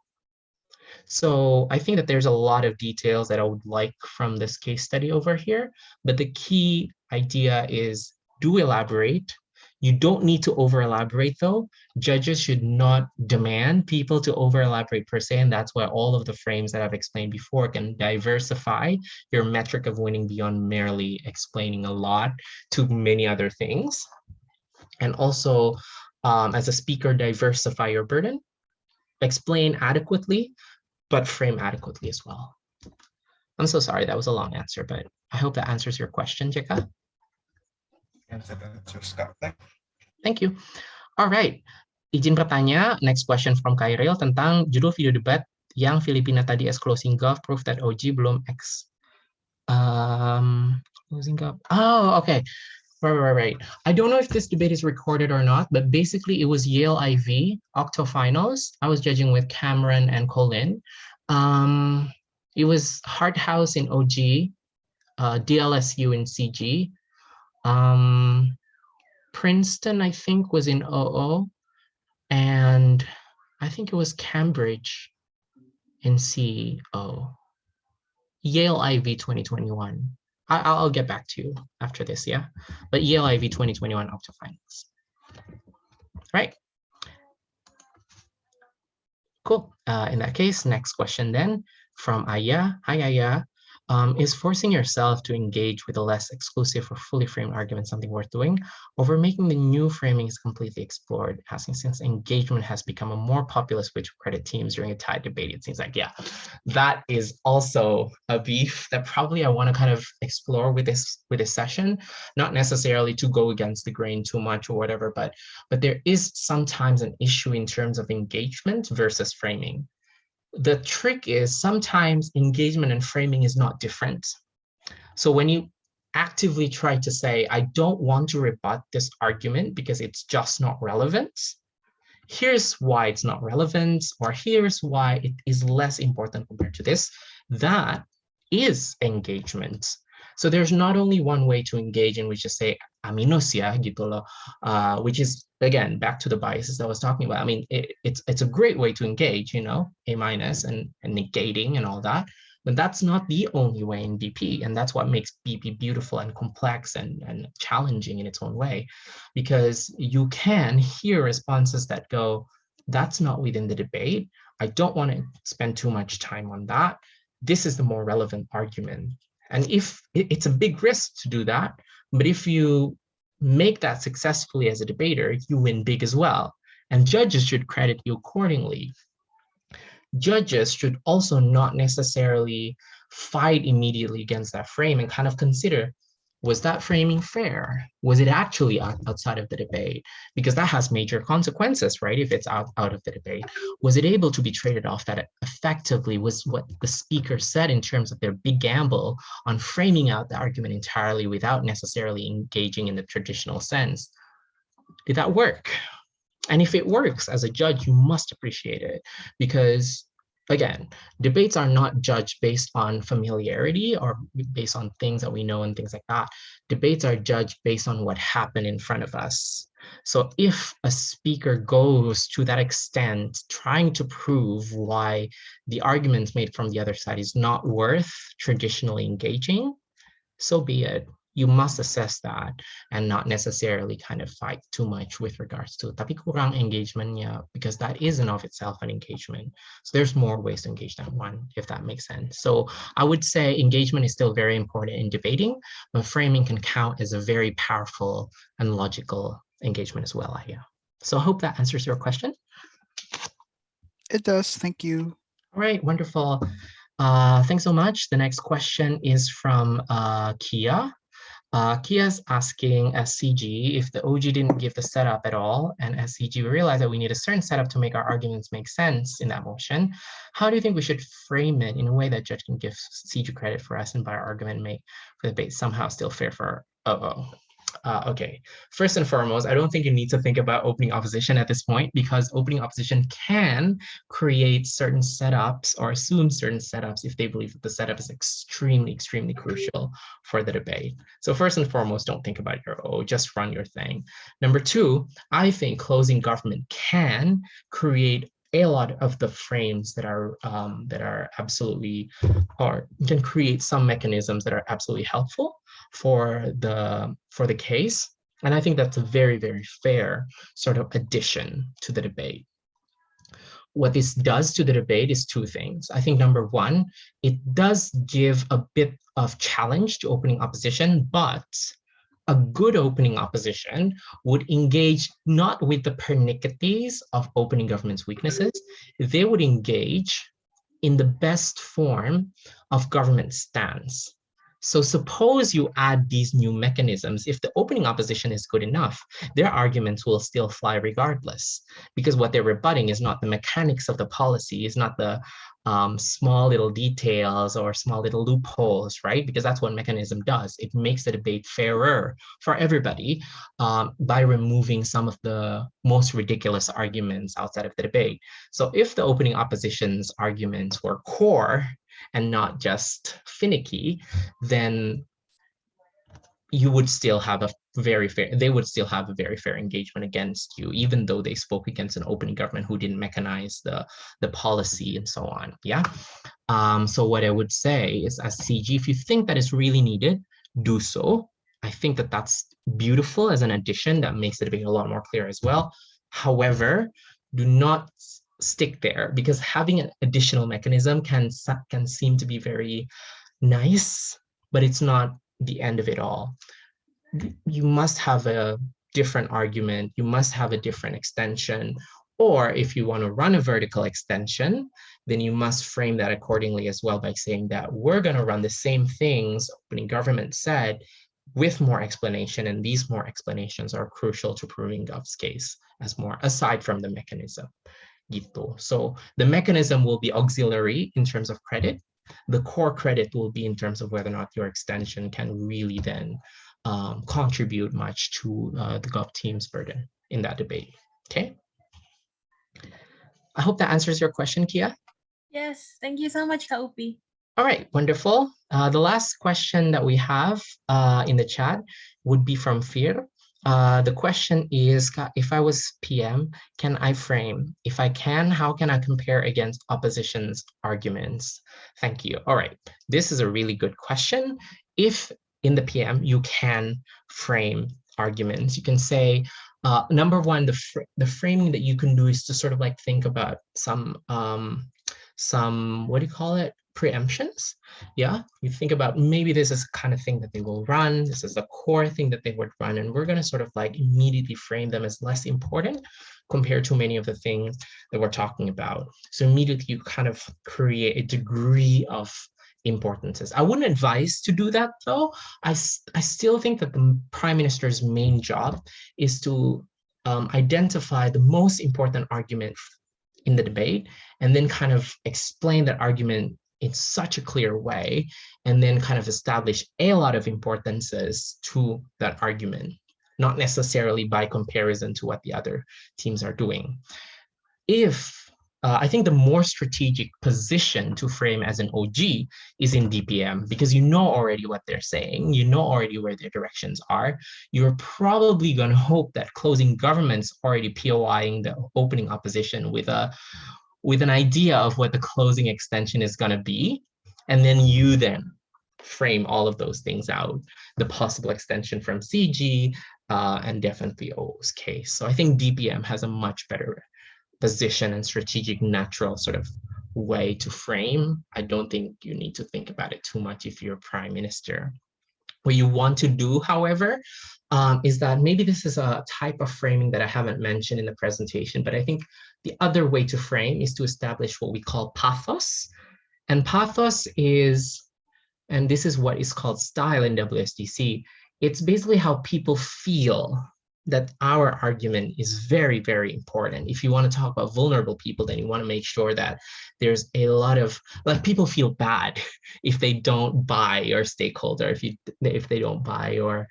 So I think that there's a lot of details that I would like from this case study over here, but the key idea is, do elaborate. You don't need to over elaborate though. Judges should not demand people to over elaborate per se, and that's why all of the frames that I've explained before can diversify your metric of winning beyond merely explaining a lot to many other things. And also, as a speaker, diversify your burden, explain adequately, but frame adequately as well. I'm so sorry, that was a long answer, but I hope that answers your question, Jeka. Yes, that answers, Kak. Thank you. All right, izin bertanya, next question from Kairil tentang judul video debat yang Filipina tadi as closing gov proof that OG belum closing gov. Oh, okay. Right. I don't know if this debate is recorded or not, but basically it was Yale IV octofinals. I was judging with Cameron and Colin. It was Hart House in OG, DLSU in CG. Princeton, I think, was in OO. And I think it was Cambridge in CO. Yale IV 2021. I'll get back to you after this, yeah? But Yale IV 2021 octofinals. Right. Cool. In that case, next question then from Aya. Hi, Aya. Is forcing yourself to engage with a less exclusive or fully framed argument something worth doing, over making the new framings completely explored? Asking, since engagement has become a more populous way to credit teams during a tied debate, it seems like, yeah, that is also a beef that probably I want to kind of explore with this session, not necessarily to go against the grain too much or whatever, but there is sometimes an issue in terms of engagement versus framing. The trick is sometimes engagement and framing is not different. So when you actively try to say, I don't want to rebut this argument because it's just not relevant, here's why it's not relevant, or here's why it is less important compared to this, that is engagement. So there's not only one way to engage in which to say aminos ya gitu loh, which is again back to the biases I was talking about. I mean, it's a great way to engage, you know, A minus and negating and all that, but that's not the only way in BP, and that's what makes BP beautiful and complex and challenging in its own way, because you can hear responses that go, that's not within the debate. I don't want to spend too much time on that. This is the more relevant argument. And if it's a big risk to do that, but if you make that successfully as a debater, you win big as well. And judges should credit you accordingly. Judges should also not necessarily fight immediately against that frame and kind of consider, was that framing fair? Was it actually outside of the debate? Because that has major consequences, right? If it's out of the debate. Was it able to be traded off that effectively was what the speaker said in terms of their big gamble on framing out the argument entirely without necessarily engaging in the traditional sense? Did that work? And if it works, as a judge, you must appreciate it, because again, debates are not judged based on familiarity or based on things that we know and things like that. Debates are judged based on what happened in front of us. So if a speaker goes to that extent, trying to prove why the arguments made from the other side is not worth traditionally engaging, so be it. You must assess that and not necessarily kind of fight too much with regards to tapi kurang engagementnya, because that is in of itself an engagement. So there's more ways to engage than one, if that makes sense. So I would say engagement is still very important in debating, but framing can count as a very powerful and logical engagement as well. Yeah. So I hope that answers your question. It does. Thank you. All right, wonderful. Thanks so much. The next question is from Kia. Kia's asking SCG if the OG didn't give the setup at all, and SCG realized that we need a certain setup to make our arguments make sense in that motion. How do you think we should frame it in a way that judge can give CG credit for us and by our argument make for the debate somehow still fair for okay, first and foremost, I don't think you need to think about opening opposition at this point, because opening opposition can create certain setups or assume certain setups if they believe that the setup is extremely, extremely crucial for the debate. So first and foremost, don't think about your just run your thing. Number two, I think closing government can create a lot of the frames that are absolutely, or can create some mechanisms that are absolutely helpful for the case. And I think that's a very, very fair sort of addition to the debate. What this does to the debate is two things. I think number one, it does give a bit of challenge to opening opposition, but a good opening opposition would engage not with the pernickety of opening government's weaknesses. They would engage in the best form of government stance. So suppose you add these new mechanisms, if the opening opposition is good enough, their arguments will still fly regardless, because what they're rebutting is not the mechanics of the policy, is not the small little details or small little loopholes, right? Because that's what mechanism does. It makes the debate fairer for everybody by removing some of the most ridiculous arguments outside of the debate. So if the opening opposition's arguments were core and not just finicky, then you would still have a very fair, they would still have a very fair engagement against you, even though they spoke against an opening government who didn't mechanize the policy and so on. Yeah. So what I would say is, as CG, if you think that is really needed, do so. I think that that's beautiful as an addition that makes the debate a lot more clear as well. However, do not stick there, because having an additional mechanism can seem to be very nice, but it's not the end of it all. You must have a different argument, you must have a different extension, or if you want to run a vertical extension, then you must frame that accordingly as well by saying that we're going to run the same things opening government said with more explanation, and these more explanations are crucial to proving Gov's case as more aside from the mechanism. Gitu. So the mechanism will be auxiliary in terms of credit. The core credit will be in terms of whether or not your extension can really then contribute much to the Gov team's burden in that debate. Okay. I hope that answers your question, Kia. Yes, thank you so much, Kak Uphie. All right, wonderful. The last question that we have in the chat would be from Fir. The question is, if I was PM, can I frame? If I can, how can I compare against opposition's arguments? Thank you. All right, this is a really good question. If in the PM, you can frame arguments, you can say, number one, the framing that you can do is to sort of like think about some what do you call it? Preemptions. Yeah, you think about maybe this is the kind of thing that they will run. This is the core thing that they would run. And we're going to sort of like immediately frame them as less important compared to many of the things that we're talking about. So immediately you kind of create a degree of importances. I wouldn't advise to do that though. I still think that the Prime Minister's main job is to identify the most important argument in the debate and then kind of explain that argument in such a clear way, and then kind of establish a lot of importances to that argument, not necessarily by comparison to what the other teams are doing. I think the more strategic position to frame as an OG is in DPM, because you know already what they're saying, you know already where their directions are. You're probably going to hope that closing government's already POIing the opening opposition with an idea of what the closing extension is going to be. And then you then frame all of those things out, the possible extension from CG and definitely O's case. So I think DPM has a much better position and strategic natural sort of way to frame. I don't think you need to think about it too much if you're Prime Minister. What you want to do, however, is that maybe this is a type of framing that I haven't mentioned in the presentation, but I think the other way to frame is to establish what we call pathos. And pathos is, and this is what is called style in WSDC, it's basically how people feel that our argument is very, very important. If you want to talk about vulnerable people, then you want to make sure that there's a lot of, like, people feel bad if they don't buy your stakeholder, if they don't buy your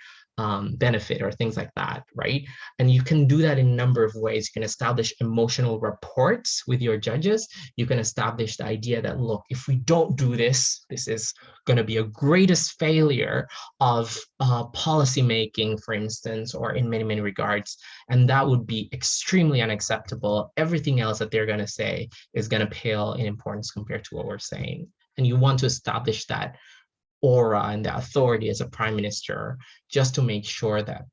benefit or things like that, right? And you can do that in a number of ways. You can establish emotional reports with your judges. You can establish the idea that, look, if we don't do this, this is going to be a greatest failure of policy making, for instance, or in many, many regards. And that would be extremely unacceptable. Everything else that they're going to say is going to pale in importance compared to what we're saying. And you want to establish that aura and the authority as a Prime Minister, just to make sure that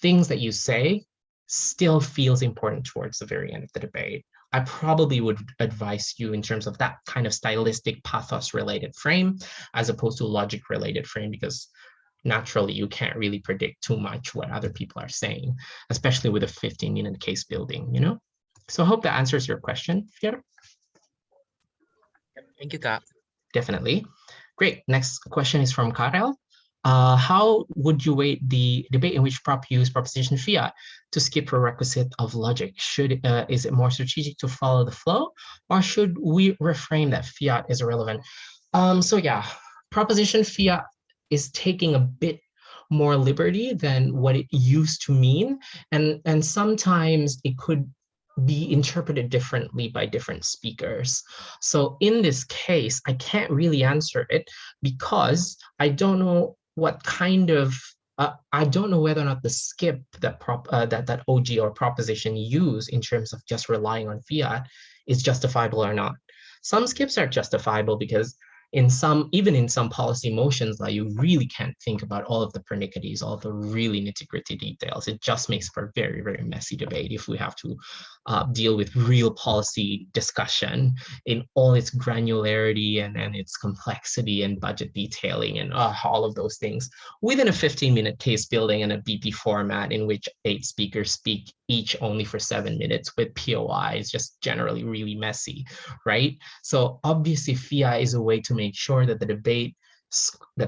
things that you say still feels important towards the very end of the debate. I probably would advise you in terms of that kind of stylistic pathos related frame, as opposed to logic related frame, because naturally you can't really predict too much what other people are saying, especially with a 15-minute case building, you know? So I hope that answers your question, Fiona. Thank you, Kak. Definitely. Great. Next question is from Karel. How would you weight the debate in which prop use proposition fiat to skip a requisite of logic? Is it more strategic to follow the flow, or should we reframe that fiat is irrelevant? So yeah, proposition fiat is taking a bit more liberty than what it used to mean, and sometimes it could be interpreted differently by different speakers. So in this case, I can't really answer it because I don't know what kind of, I don't know whether or not the skip that that OG or proposition use in terms of just relying on fiat is justifiable or not. Some skips are justifiable because even in some policy motions, like, you really can't think about all of the pernickety, all of the really nitty-gritty details. It just makes for a very, very messy debate if we have to deal with real policy discussion in all its granularity and its complexity and budget detailing and all of those things within a 15-minute case building and a BP format in which 8 speakers speak each only for 7 minutes with POI is just generally really messy, right? So obviously FIA is a way to make sure that the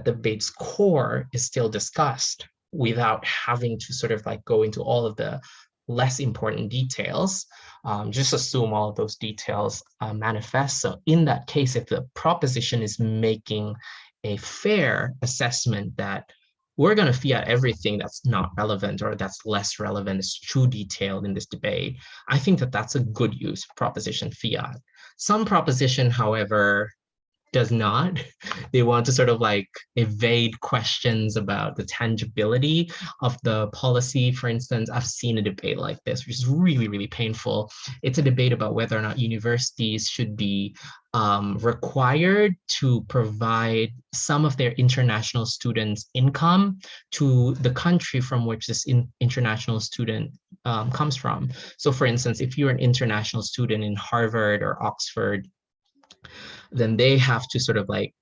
debate's core is still discussed without having to sort of like go into all of the less important details. Just assume all of those details manifest. So in that case, if the proposition is making a fair assessment that we're going to fiat everything that's not relevant or that's less relevant, is too detailed in this debate. I think that that's a good use of proposition fiat. Some proposition, however, does not. They want to sort of like evade questions about the tangibility of the policy. For instance, I've seen a debate like this, which is really, really painful. It's a debate about whether or not universities should be required to provide some of their international students' income to the country from which this international student comes from. So for instance, if you're an international student in Harvard or Oxford, then they have to sort of like,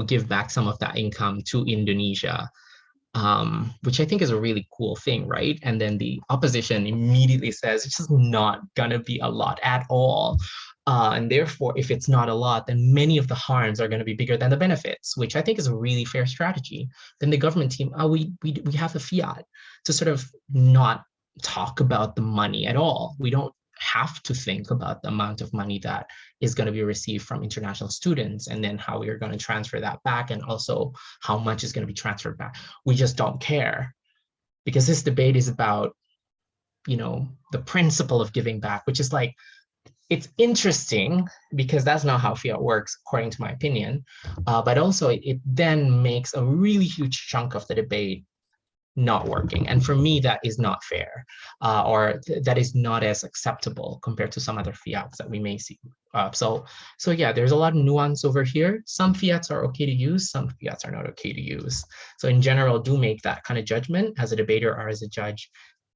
give back some of that income to Indonesia, which I think is a really cool thing, right? And then the opposition immediately says it's just not gonna be a lot at all. And therefore, if it's not a lot, then many of the harms are going to be bigger than the benefits, which I think is a really fair strategy. Then the government team, we have a fiat to sort of not talk about the money at all. We don't have to think about the amount of money that is going to be received from international students and then how we are going to transfer that back and also how much is going to be transferred back. We just don't care because this debate is about, the principle of giving back, which is like, it's interesting because that's not how fiat works, according to my opinion. But also it then makes a really huge chunk of the debate not working. And for me, that is not fair, or that is not as acceptable compared to some other fiats that we may see. So yeah, there's a lot of nuance over here. Some fiats are okay to use, some fiats are not okay to use. So in general, do make that kind of judgment as a debater or as a judge.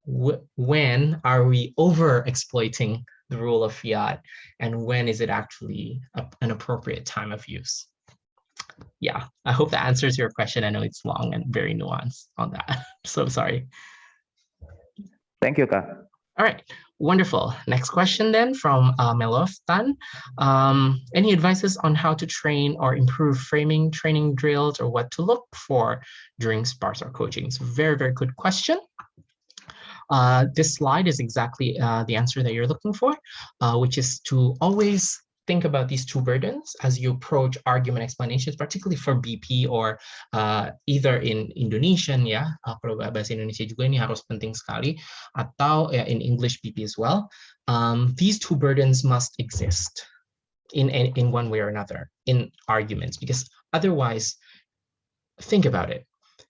When are we over exploiting the rule of fiat, and when is it actually an appropriate time of use? Yeah, I hope that answers your question. I know it's long and very nuanced on that. So sorry. Thank you, Kak. All right, wonderful. Next question then from Melof Tan. Any advices on how to train or improve framing training drills or what to look for during spars or coaching? It's a very, very good question. This slide is exactly the answer that you're looking for, which is to always think about these two burdens as you approach argument explanations, particularly for BP or either in Indonesian, ya, kalau bahasa Indonesia juga ini harus penting sekali, atau in English BP as well. These two burdens must exist in one way or another in arguments, because otherwise, think about it.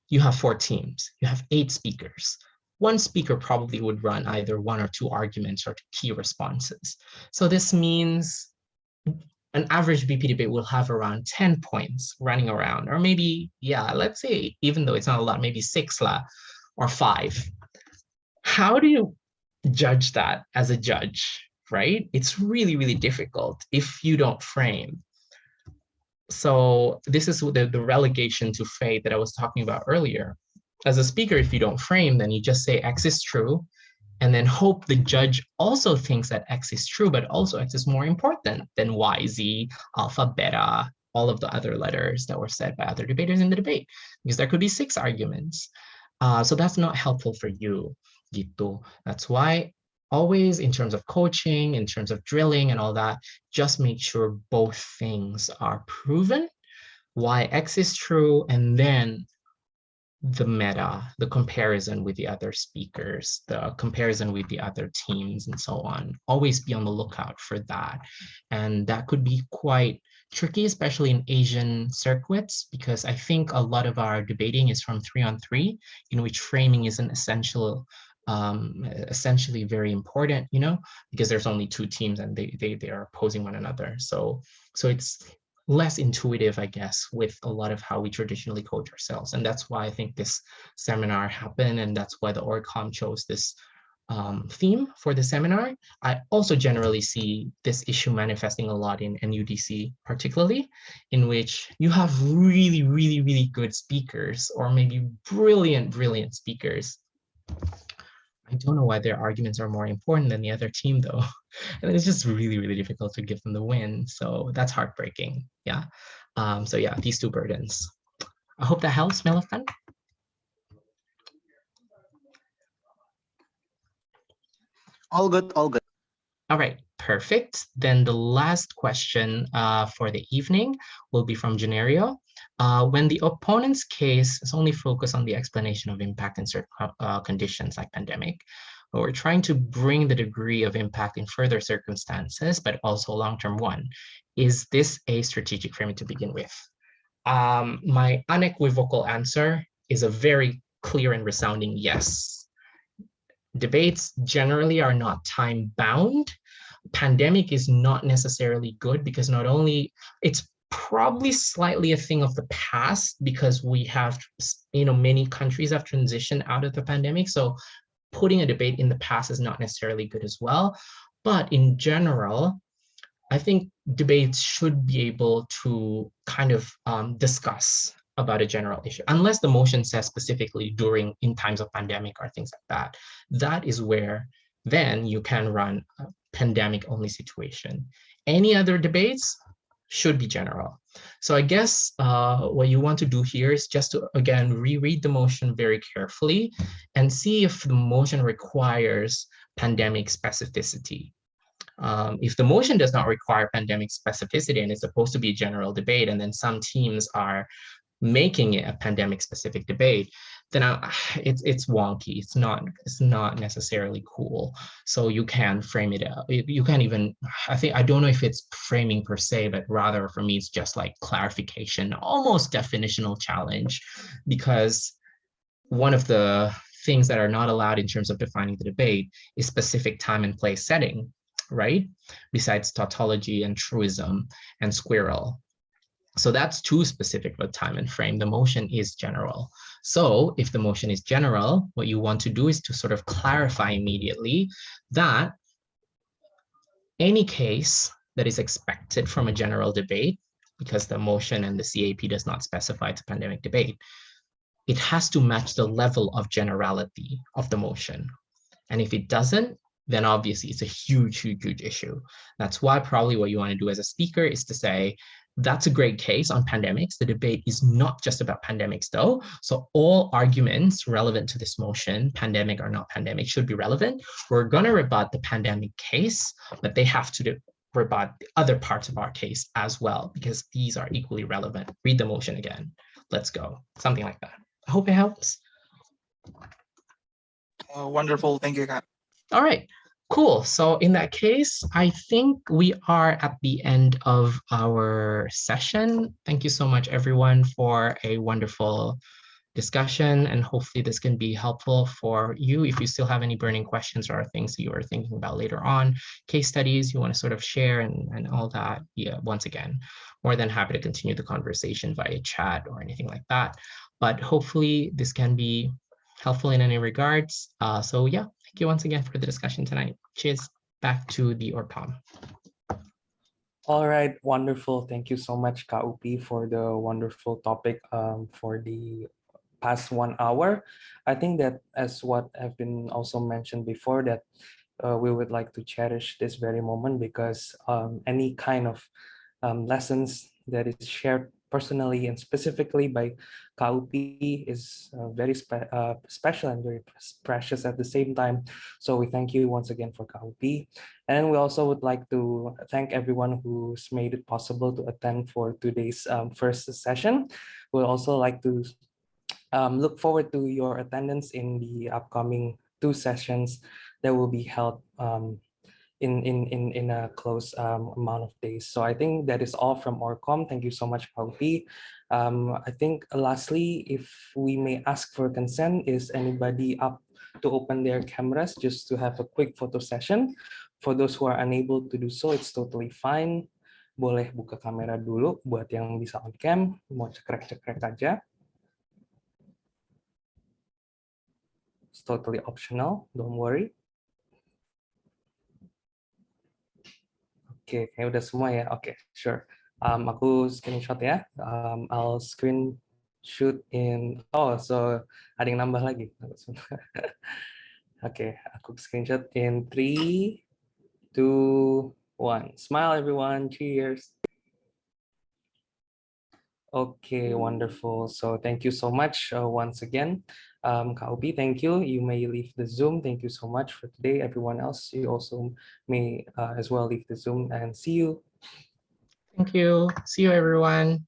You have 4 teams, you have 8 speakers. One speaker probably would run either 1 or 2 arguments or key responses. So this means an average BP debate will have around 10 points running around, or maybe, yeah, let's say, even though it's not a lot, maybe 6 or 5. How do you judge that as a judge, right? It's really, really difficult if you don't frame. So this is the relegation to fate that I was talking about earlier. As a speaker, if you don't frame, then you just say X is true, and then hope the judge also thinks that X is true, but also X is more important than Y, Z, alpha, beta, all of the other letters that were said by other debaters in the debate, because there could be 6 arguments. So that's not helpful for you, gitu. That's why always in terms of coaching, in terms of drilling and all that, just make sure both things are proven. Why X is true, and then the meta, the comparison with the other speakers, the comparison with the other teams and so on. Always be on the lookout for that. And that could be quite tricky, especially in Asian circuits, because I think a lot of our debating is from 3-on-3, in which framing is an essentially very important, because there's only 2 teams and they are opposing one another. So it's less intuitive, I guess, with a lot of how we traditionally coach ourselves. And that's why I think this seminar happened, and that's why the OrgCom chose this theme for the seminar. I also generally see this issue manifesting a lot in NUDC, particularly, in which you have really, really, really good speakers, or maybe brilliant, brilliant speakers. I don't know why their arguments are more important than the other team, though. And it's just really, really difficult to give them the win. So that's heartbreaking. Yeah. So yeah, these 2 burdens. I hope that helps, Melifan. All good, all good. All right, Perfect. Then the last question for the evening will be from Generio. When the opponent's case is only focused on the explanation of impact in certain conditions like pandemic, but we're trying to bring the degree of impact in further circumstances, but also a long-term one. Is this a strategic framing to begin with? My unequivocal answer is a very clear and resounding yes. Debates generally are not time-bound. Pandemic is not necessarily good because not only it's probably slightly a thing of the past because we have, many countries have transitioned out of the pandemic. So putting a debate in the past is not necessarily good as well. But in general, I think debates should be able to kind of discuss about a general issue, unless the motion says specifically in times of pandemic or things like that. That is where then you can run a pandemic only situation. Any other debates should be general. So I guess what you want to do here is just to, again, reread the motion very carefully and see if the motion requires pandemic specificity. If the motion does not require pandemic specificity and it's supposed to be a general debate, and then some teams are making it a pandemic specific debate, then it's wonky. It's not necessarily cool. So you can frame it out. You can't even, I don't know if it's framing per se, but rather for me, it's just like clarification, almost definitional challenge, because one of the things that are not allowed in terms of defining the debate is specific time and place setting, right? Besides tautology and truism and squirrel. So that's too specific of a time and frame. The motion is general. So if the motion is general, what you want to do is to sort of clarify immediately that any case that is expected from a general debate, because the motion and the CAP does not specify it's a pandemic debate, it has to match the level of generality of the motion. And if it doesn't, then obviously it's a huge, huge, huge issue. That's why probably what you want to do as a speaker is to say, that's a great case on pandemics. The debate is not just about pandemics though. So all arguments relevant to this motion, pandemic or not pandemic, should be relevant. We're going to rebut the pandemic case, but they have to rebut the other parts of our case as well, because these are equally relevant. Read the motion again. Let's go. Something like that. I hope it helps. Wonderful. Thank you, Kak. All right, cool. So in that case, I think we are at the end of our session. Thank you so much, everyone, for a wonderful discussion. And hopefully this can be helpful for you if you still have any burning questions or things that you are thinking about later on, case studies you want to sort of share and all that. Yeah, once again, more than happy to continue the conversation via chat or anything like that. But hopefully this can be helpful in any regards. So yeah, thank you once again for the discussion tonight. Cheers. Back to the ORCOM. All right, wonderful. Thank you so much, Kak Uphie, for the wonderful topic for the past 1 hour. I think that as what have been also mentioned before, that we would like to cherish this very moment, because any kind of lessons that is shared personally and specifically by Kak Uphie is very special and very precious at the same time. So we thank you once again for Kak Uphie. And we also would like to thank everyone who's made it possible to attend for today's first session. We'll also like to look forward to your attendance in the upcoming 2 sessions that will be held in a close amount of days. So I think that is all from ORCOM. Thank you so much, Uphie. I think lastly, if we may ask for consent, is anybody up to open their cameras just to have a quick photo session? For those who are unable to do so, it's totally fine. Boleh buka kamera dulu buat yang bisa on cam, mau cekrek-cekrek aja. It's totally optional, don't worry. Oke, kayak udah semua ya. Oke, sure. Aku screenshot ya. I'll screen shoot in. Oh, so ada yang nambah lagi. Oke, aku screenshot in 3, 2, 1. Smile everyone. Cheers. Okay, wonderful. So thank you so much once again. Kak Uphie, thank you. You may leave the Zoom. Thank you so much for today. Everyone else, you also may as well leave the Zoom, and see you. Thank you. See you, everyone.